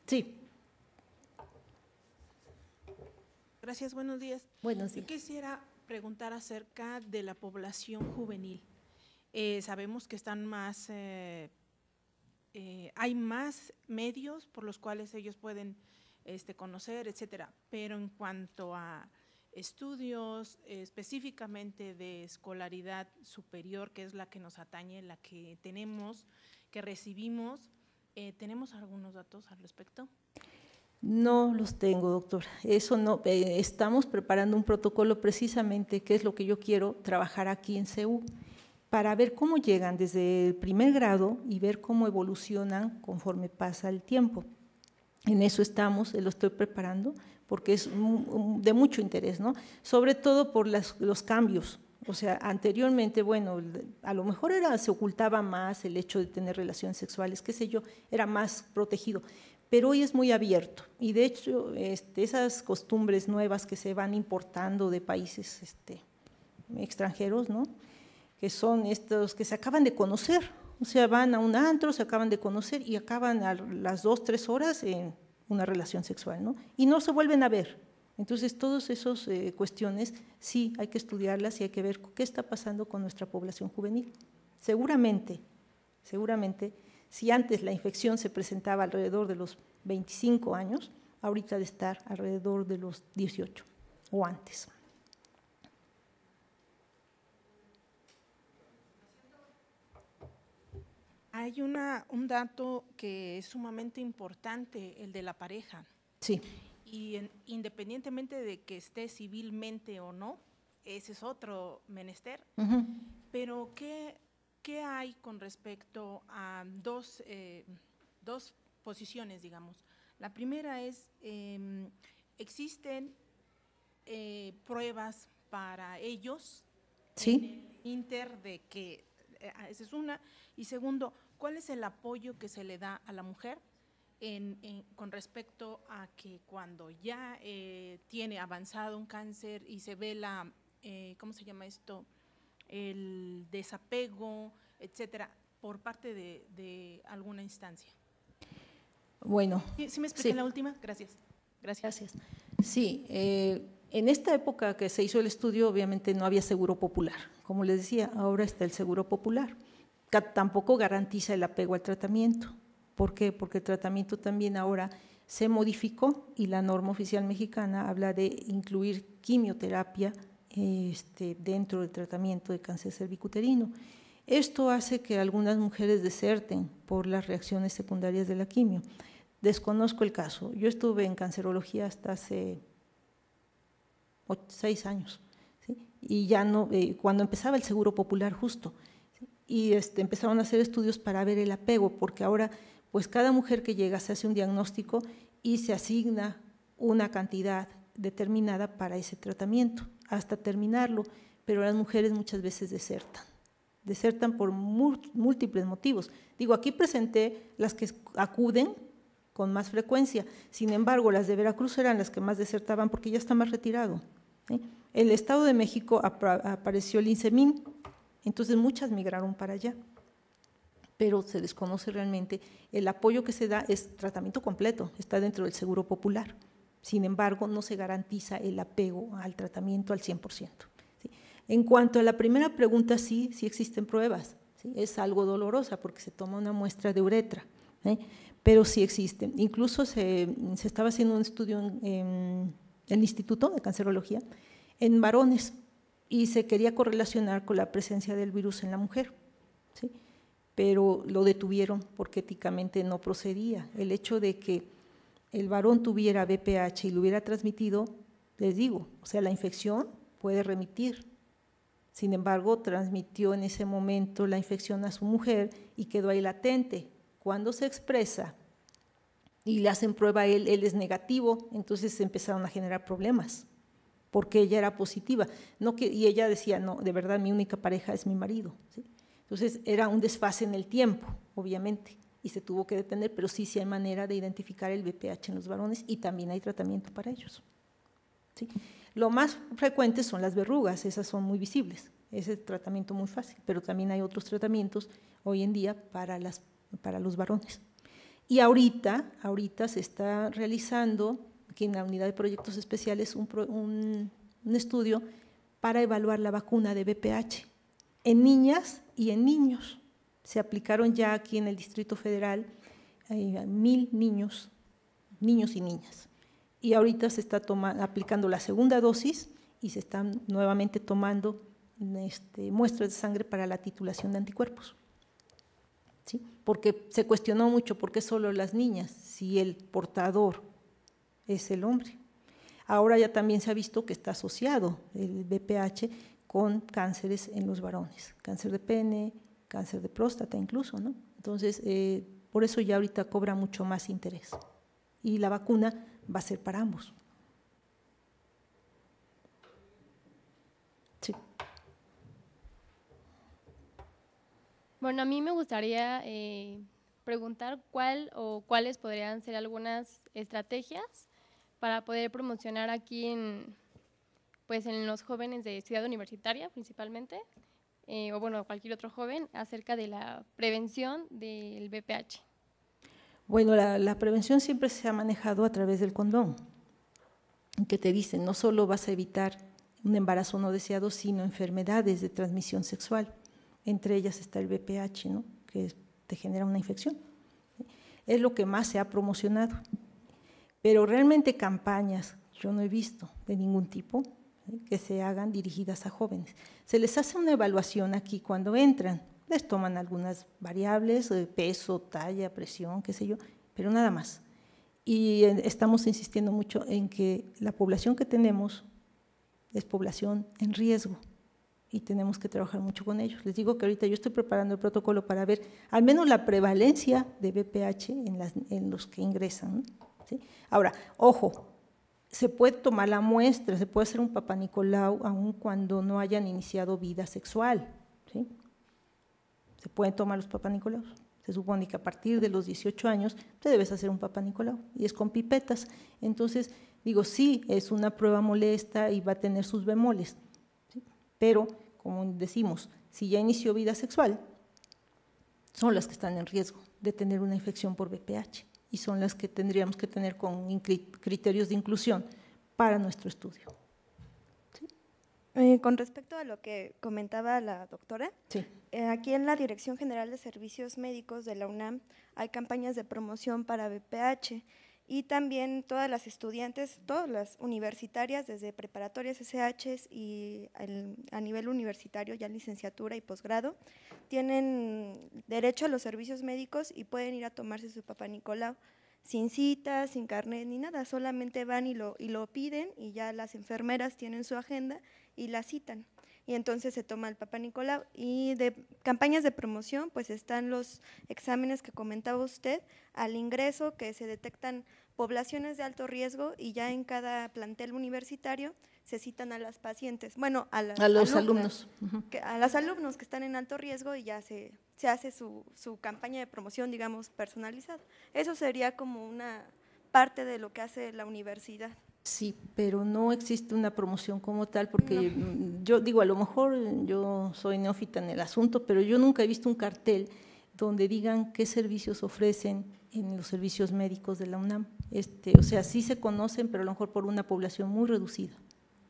Sí. Gracias, buenos días. Buenos días. Yo quisiera preguntar acerca de la población juvenil. Sabemos que están más, hay más medios por los cuales ellos pueden conocer, etcétera, pero en cuanto a estudios específicamente de escolaridad superior, que es la que nos atañe, la que tenemos, que recibimos, ¿tenemos algunos datos al respecto? No los tengo, doctora. Eso no. Estamos preparando un protocolo precisamente, que es lo que yo quiero trabajar aquí en CEU, para ver cómo llegan desde el primer grado y ver cómo evolucionan conforme pasa el tiempo. En eso estamos, lo estoy preparando, porque es de mucho interés, ¿no? Sobre todo por los cambios. O sea, anteriormente, bueno, a lo mejor se ocultaba más el hecho de tener relaciones sexuales, qué sé yo, era más protegido. Pero hoy es muy abierto y de hecho esas costumbres nuevas que se van importando de países extranjeros, ¿no? Que son estos que se acaban de conocer, o sea, van a un antro, se acaban de conocer y acaban a las 2 o 3 horas en una relación sexual, ¿no? Y no se vuelven a ver. Entonces, todas esas cuestiones sí hay que estudiarlas y hay que ver qué está pasando con nuestra población juvenil. Seguramente, si antes la infección se presentaba alrededor de los 25 años, ahorita de estar alrededor de los 18 o antes. Hay un dato que es sumamente importante, el de la pareja. Sí. Y independientemente de que esté civilmente o no, ese es otro menester. Uh-huh. Pero ¿qué hay con respecto a dos posiciones, digamos? La primera es, ¿existen pruebas para ellos? Sí. En el inter de que, esa es una. Y segundo, ¿cuál es el apoyo que se le da a la mujer con respecto a que cuando ya tiene avanzado un cáncer y se ve ¿cómo se llama esto?, el desapego, etcétera, por parte de alguna instancia? Bueno. ¿Sí me expliqué la última? Gracias. Sí, en esta época que se hizo el estudio, obviamente no había seguro popular. Como les decía, ahora está el seguro popular. Tampoco garantiza el apego al tratamiento. ¿Por qué? Porque el tratamiento también ahora se modificó y la norma oficial mexicana habla de incluir quimioterapia dentro del tratamiento de cáncer cervicuterino. Esto hace que algunas mujeres deserten por las reacciones secundarias de la quimio. Desconozco el caso. Yo estuve en cancerología hasta hace 6 años, ¿sí? Y ya no, cuando empezaba el Seguro Popular justo, ¿sí? Y empezaron a hacer estudios para ver el apego, porque ahora pues cada mujer que llega se hace un diagnóstico y se asigna una cantidad determinada para ese tratamiento, hasta terminarlo, pero las mujeres muchas veces desertan por múltiples motivos. Digo, aquí presenté las que acuden con más frecuencia, sin embargo, las de Veracruz eran las que más desertaban porque ya está más retirado, ¿sí? El Estado de México apareció el INSEMIN, entonces muchas migraron para allá, pero se desconoce realmente. El apoyo que se da es tratamiento completo, está dentro del Seguro Popular, sin embargo, no se garantiza el apego al tratamiento al 100%. ¿Sí? En cuanto a la primera pregunta, sí existen pruebas, ¿sí? Es algo dolorosa porque se toma una muestra de uretra, ¿sí? Pero sí existen. Incluso se estaba haciendo un estudio en el Instituto de Cancerología en varones y se quería correlacionar con la presencia del virus en la mujer, ¿sí? Pero lo detuvieron porque éticamente no procedía. El hecho de que el varón tuviera VPH y lo hubiera transmitido, les digo, o sea, la infección puede remitir. Sin embargo, transmitió en ese momento la infección a su mujer y quedó ahí latente. Cuando se expresa y le hacen prueba a él es negativo, entonces se empezaron a generar problemas, porque ella era positiva. Y ella decía, no, de verdad mi única pareja es mi marido, ¿sí? Entonces era un desfase en el tiempo, obviamente, y se tuvo que detener, pero sí hay manera de identificar el VPH en los varones y también hay tratamiento para ellos, ¿sí? Lo más frecuente son las verrugas, esas son muy visibles, ese es tratamiento muy fácil, pero también hay otros tratamientos hoy en día para los varones. Y ahorita se está realizando aquí en la Unidad de Proyectos Especiales un estudio para evaluar la vacuna de VPH en niñas y en niños. Se aplicaron ya aquí en el Distrito Federal 1,000 niños y niñas. Y ahorita se está aplicando la segunda dosis y se están nuevamente tomando muestras de sangre para la titulación de anticuerpos. ¿Sí? Porque se cuestionó mucho por qué solo las niñas, si el portador es el hombre. Ahora ya también se ha visto que está asociado el VPH con cánceres en los varones, cáncer de pene, cáncer de próstata incluso, ¿no? Entonces, por eso ya ahorita cobra mucho más interés. Y la vacuna va a ser para ambos. Sí. Bueno, a mí me gustaría preguntar cuáles podrían ser algunas estrategias para poder promocionar aquí en los jóvenes de Ciudad Universitaria principalmente, o bueno, cualquier otro joven, acerca de la prevención del VPH. Bueno, la prevención siempre se ha manejado a través del condón, que te dicen, no solo vas a evitar un embarazo no deseado, sino enfermedades de transmisión sexual. Entre ellas está el VPH, ¿no? Que te genera una infección. Es lo que más se ha promocionado. Pero realmente campañas yo no he visto de ningún tipo, ¿sí?, que se hagan dirigidas a jóvenes. Se les hace una evaluación aquí cuando entran, les toman algunas variables, peso, talla, presión, qué sé yo, pero nada más. Y estamos insistiendo mucho en que la población que tenemos es población en riesgo y tenemos que trabajar mucho con ellos. Les digo que ahorita yo estoy preparando el protocolo para ver al menos la prevalencia de VPH en los que ingresan, ¿no? ¿Sí? Ahora, ojo, se puede tomar la muestra, se puede hacer un Papá Nicolau aun cuando no hayan iniciado vida sexual, ¿sí? Se pueden tomar los Papá Nicolaus. Se supone que a partir de los 18 años te debes hacer un Papá Nicolau y es con pipetas. Entonces, digo, sí, es una prueba molesta y va a tener sus bemoles, ¿sí? Pero, como decimos, si ya inició vida sexual, son las que están en riesgo de tener una infección por VPH y son las que tendríamos que tener con criterios de inclusión para nuestro estudio. Con respecto a lo que comentaba la doctora, sí, aquí en la Dirección General de Servicios Médicos de la UNAM hay campañas de promoción para VPH y también todas las estudiantes, todas las universitarias, desde preparatorias, SHs y a nivel universitario, ya licenciatura y posgrado, tienen derecho a los servicios médicos y pueden ir a tomarse su Papá Nicolau sin cita, sin carnet ni nada, solamente van y lo piden y ya las enfermeras tienen su agenda y la citan. Y entonces se toma el Papá Nicolau. Y de campañas de promoción, pues están los exámenes que comentaba usted, al ingreso que se detectan poblaciones de alto riesgo y ya en cada plantel universitario se citan a las pacientes, bueno, a los alumnos. A los alumnos que están en alto riesgo y ya se hace su campaña de promoción, digamos, personalizada. Eso sería como una parte de lo que hace la universidad. Sí, pero no existe una promoción como tal, porque yo digo, a lo mejor yo soy neófita en el asunto, pero yo nunca he visto un cartel donde digan qué servicios ofrecen en los servicios médicos de la UNAM. O sea, sí se conocen, pero a lo mejor por una población muy reducida.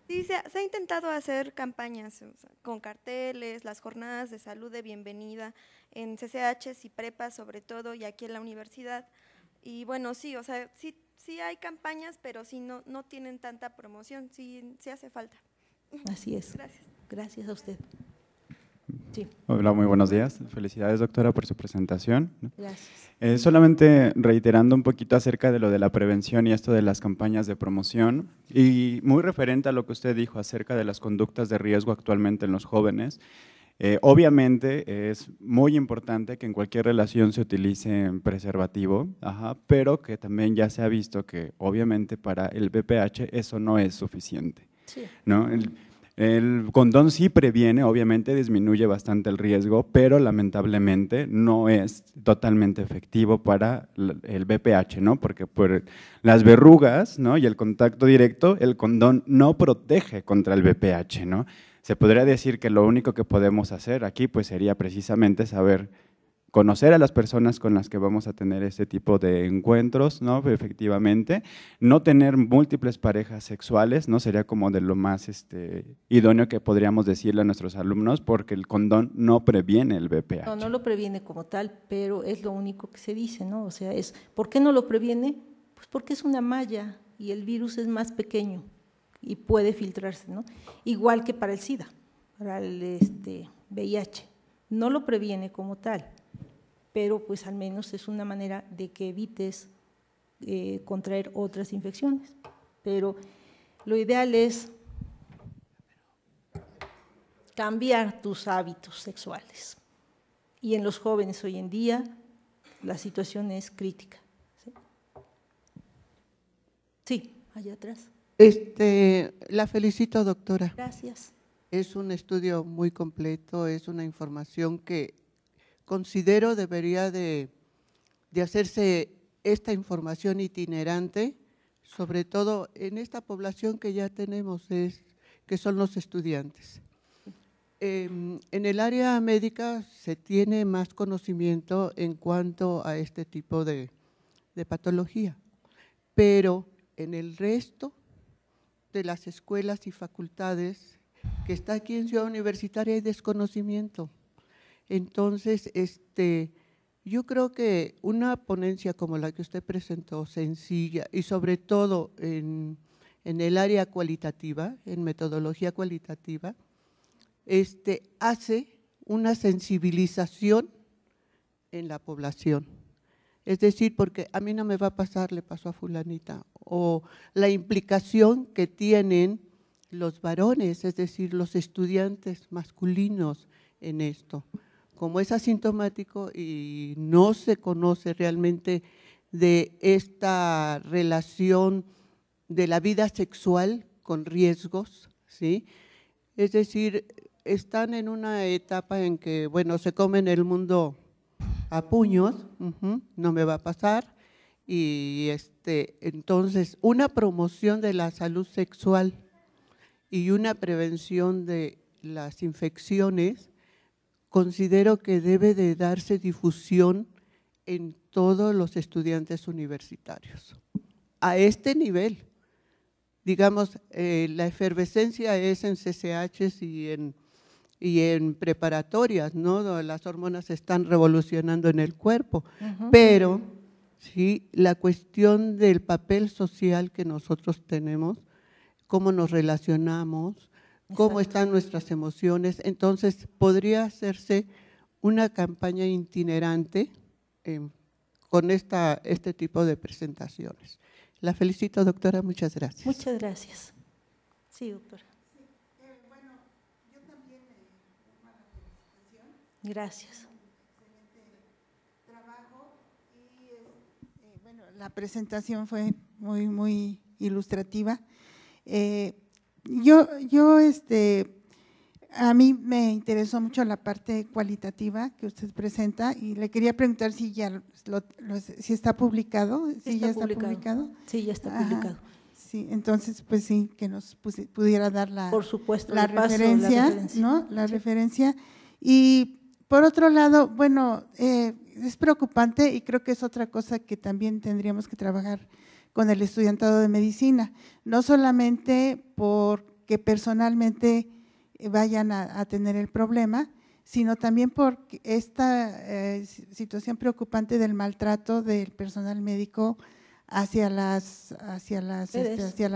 Sí, se ha intentado hacer campañas, o sea, con carteles, las jornadas de salud de bienvenida en CCHs y prepas sobre todo, y aquí en la universidad. Y bueno, sí, o sea, sí hay campañas, pero sí no tienen tanta promoción, sí hace falta. Así es. Gracias. Gracias a usted. Sí. Hola, muy buenos días. Felicidades, doctora, por su presentación. Gracias. Solamente reiterando un poquito acerca de lo de la prevención y esto de las campañas de promoción, y muy referente a lo que usted dijo acerca de las conductas de riesgo actualmente en los jóvenes. Obviamente es muy importante que en cualquier relación se utilice preservativo, pero que también ya se ha visto que obviamente para el VPH eso no es suficiente, sí. ¿no? El condón sí previene, obviamente disminuye bastante el riesgo, pero lamentablemente no es totalmente efectivo para el VPH, ¿no? Porque por las verrugas, ¿no?, y el contacto directo, el condón no protege contra el VPH, ¿no? Se podría decir que lo único que podemos hacer aquí pues sería precisamente saber conocer a las personas con las que vamos a tener este tipo de encuentros, ¿no? Efectivamente, no tener múltiples parejas sexuales, ¿no? Sería como de lo más idóneo que podríamos decirle a nuestros alumnos, porque el condón no previene el VPH. No lo previene como tal, pero es lo único que se dice, ¿no? O sea, ¿por qué no lo previene? Pues porque es una malla y el virus es más pequeño y puede filtrarse, ¿no? Igual que para el SIDA, para el VIH, no lo previene como tal, pero pues al menos es una manera de que evites contraer otras infecciones. Pero lo ideal es cambiar tus hábitos sexuales. Y en los jóvenes hoy en día la situación es crítica. Sí, allá atrás. La felicito, doctora. Gracias. Es un estudio muy completo, es una información que considero debería de hacerse esta información itinerante, sobre todo en esta población que ya tenemos, que son los estudiantes. En el área médica se tiene más conocimiento en cuanto a este tipo de patología, pero en el resto de las escuelas y facultades que está aquí en Ciudad Universitaria hay desconocimiento. Entonces, yo creo que una ponencia como la que usted presentó, sencilla y sobre todo en el área cualitativa, en metodología cualitativa, hace una sensibilización en la población. Es decir, porque a mí no me va a pasar, le pasó a fulanita, o la implicación que tienen los varones, es decir, los estudiantes masculinos en esto. Como es asintomático y no se conoce realmente de esta relación de la vida sexual con riesgos, ¿sí? Es decir, están en una etapa en que, bueno, se comen el mundo a puños, no me va a pasar, y entonces una promoción de la salud sexual y una prevención de las infecciones, considero que debe de darse difusión en todos los estudiantes universitarios. A este nivel, digamos, la efervescencia es en CCHs y y en preparatorias, ¿no? Las hormonas se están revolucionando en el cuerpo, pero sí, la cuestión del papel social que nosotros tenemos, cómo nos relacionamos, cómo están nuestras emociones, entonces podría hacerse una campaña itinerante con este tipo de presentaciones. La felicito, doctora, muchas gracias. Muchas gracias. Sí, doctora. Bueno, yo también una felicitación. Gracias. Excelente trabajo y bueno, la presentación fue muy ilustrativa. A mí me interesó mucho la parte cualitativa que usted presenta y le quería preguntar si ya si está publicado. Sí, ya está publicado. Sí, ya está publicado. Sí, entonces pues sí, que nos pudiera dar por supuesto, la referencia, ¿no? La referencia. Y por otro lado, bueno, es preocupante y creo que es otra cosa que también tendríamos que trabajar con el estudiantado de medicina, no solamente porque personalmente vayan a tener el problema, sino también por esta situación preocupante del maltrato del personal médico hacia las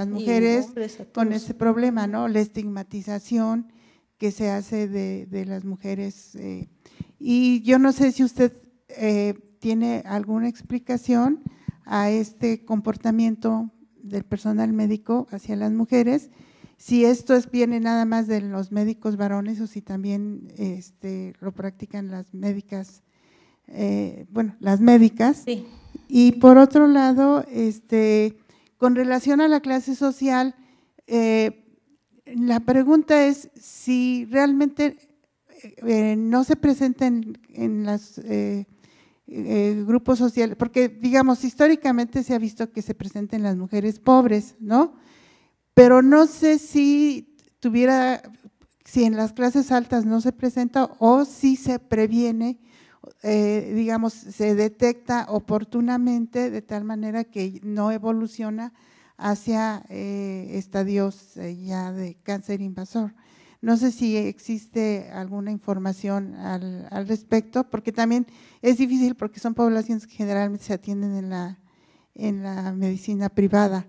mujeres con ese problema, ¿no? La estigmatización que se hace de las mujeres. Y yo no sé si usted tiene alguna explicación a este comportamiento del personal médico hacia las mujeres, si esto viene nada más de los médicos varones o si también lo practican las médicas, las médicas. Sí. Y por otro lado, con relación a la clase social, la pregunta es si realmente no se presentan en los grupos sociales, porque digamos históricamente se ha visto que se presentan las mujeres pobres, ¿no? Pero no sé si en las clases altas no se presenta o si se previene, digamos, se detecta oportunamente de tal manera que no evoluciona hacia estadios ya de cáncer invasor. No sé si existe alguna información al respecto, porque también es difícil porque son poblaciones que generalmente se atienden en la medicina privada,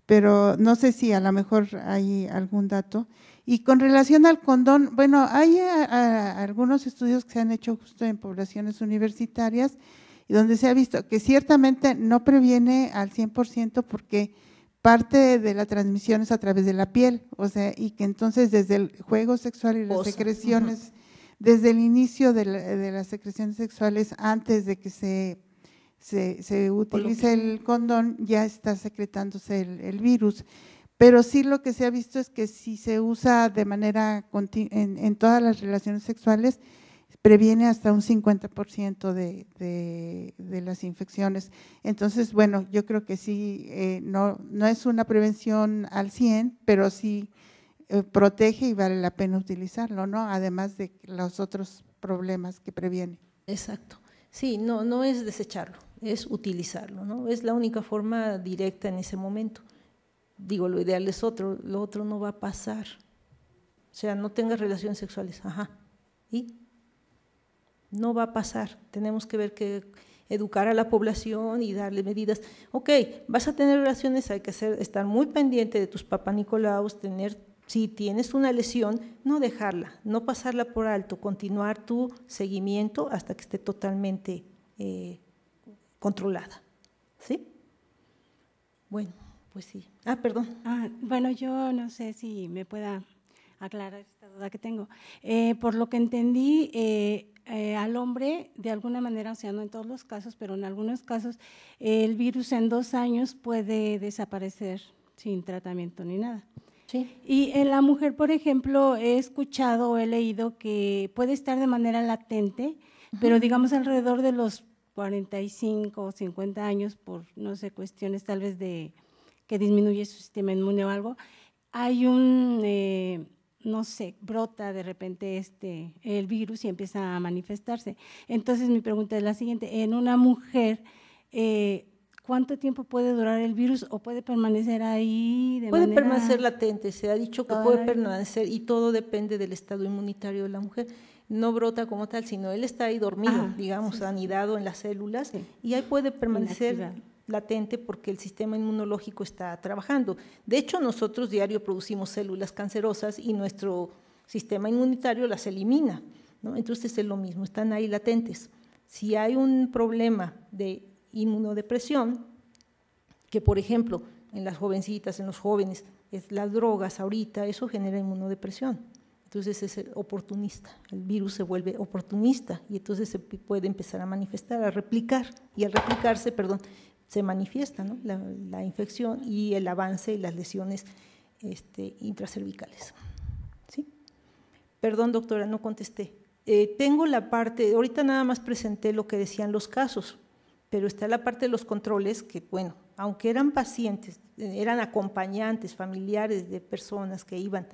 pero no sé si a lo mejor hay algún dato. Y con relación al condón, bueno, hay algunos estudios que se han hecho justo en poblaciones universitarias y donde se ha visto que ciertamente no previene al 100% porque parte de la transmisión es a través de la piel, o sea, y que entonces desde el juego sexual y las secreciones, desde el inicio de las secreciones sexuales, antes de que se utilice el condón, ya está secretándose el virus. Pero sí lo que se ha visto es que si se usa de manera en todas las relaciones sexuales, previene hasta un 50% de las infecciones. Entonces, bueno, yo creo que sí, no es una prevención al 100, pero sí protege y vale la pena utilizarlo, ¿no? Además de los otros problemas que previene. Exacto. Sí, no es desecharlo, es utilizarlo, ¿no? Es la única forma directa en ese momento. Digo, lo ideal es lo otro no va a pasar. O sea, no tengas relaciones sexuales, ¿y? No va a pasar. Tenemos que ver educar a la población y darle medidas. Ok, vas a tener relaciones, hay que estar muy pendiente de tus papá Nicolaos, si tienes una lesión, no dejarla, no pasarla por alto, continuar tu seguimiento hasta que esté totalmente controlada. ¿Sí? Bueno, pues sí. Perdón. Bueno, yo no sé si me pueda aclarar esta duda que tengo. Por lo que entendí, al hombre, de alguna manera, o sea, no en todos los casos, pero en algunos casos, el virus en 2 años puede desaparecer sin tratamiento ni nada. Sí. Y en la mujer, por ejemplo, he escuchado o he leído que puede estar de manera latente, pero digamos alrededor de los 45 o 50 años, por no sé, cuestiones tal vez de que disminuye su sistema inmune o algo, hay no sé, brota de repente el virus y empieza a manifestarse. Entonces mi pregunta es la siguiente, en una mujer, ¿cuánto tiempo puede durar el virus o puede permanecer ahí de Puede manera… permanecer latente, se ha dicho que puede permanecer y todo depende del estado inmunitario de la mujer. No brota como tal, sino él está ahí dormido, digamos, anidado en las células y ahí puede permanecer latente porque el sistema inmunológico está trabajando. De hecho, nosotros diario producimos células cancerosas y nuestro sistema inmunitario las elimina, ¿no? Entonces es lo mismo, están ahí latentes. Si hay un problema de inmunodepresión, que por ejemplo en las jovencitas, en los jóvenes, es las drogas ahorita, eso genera inmunodepresión. Entonces es oportunista, el virus se vuelve oportunista y entonces se puede empezar a manifestar, a replicar, y al replicarse, se manifiesta, ¿no?, la infección y el avance y las lesiones intracervicales. ¿Sí? Perdón, doctora, no contesté. Tengo la parte, ahorita nada más presenté lo que decían los casos, pero está la parte de los controles que, bueno, aunque eran pacientes, eran acompañantes familiares de personas que iban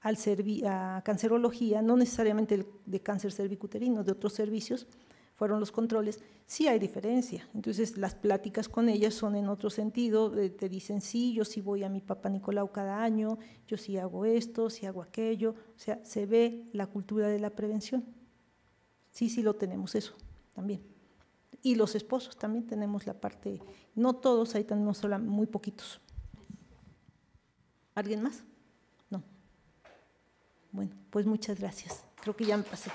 a cancerología, no necesariamente de cáncer cervicuterino, de otros servicios, fueron los controles, sí hay diferencia. Entonces las pláticas con ellas son en otro sentido, te dicen sí, yo sí voy a mi Papá Nicolau cada año, yo sí hago esto, sí hago aquello, o sea, se ve la cultura de la prevención. Sí, sí lo tenemos eso también. Y los esposos también tenemos la parte, no todos, ahí tenemos muy poquitos. ¿Alguien más? No. Bueno, pues muchas gracias. Creo que ya me pasé.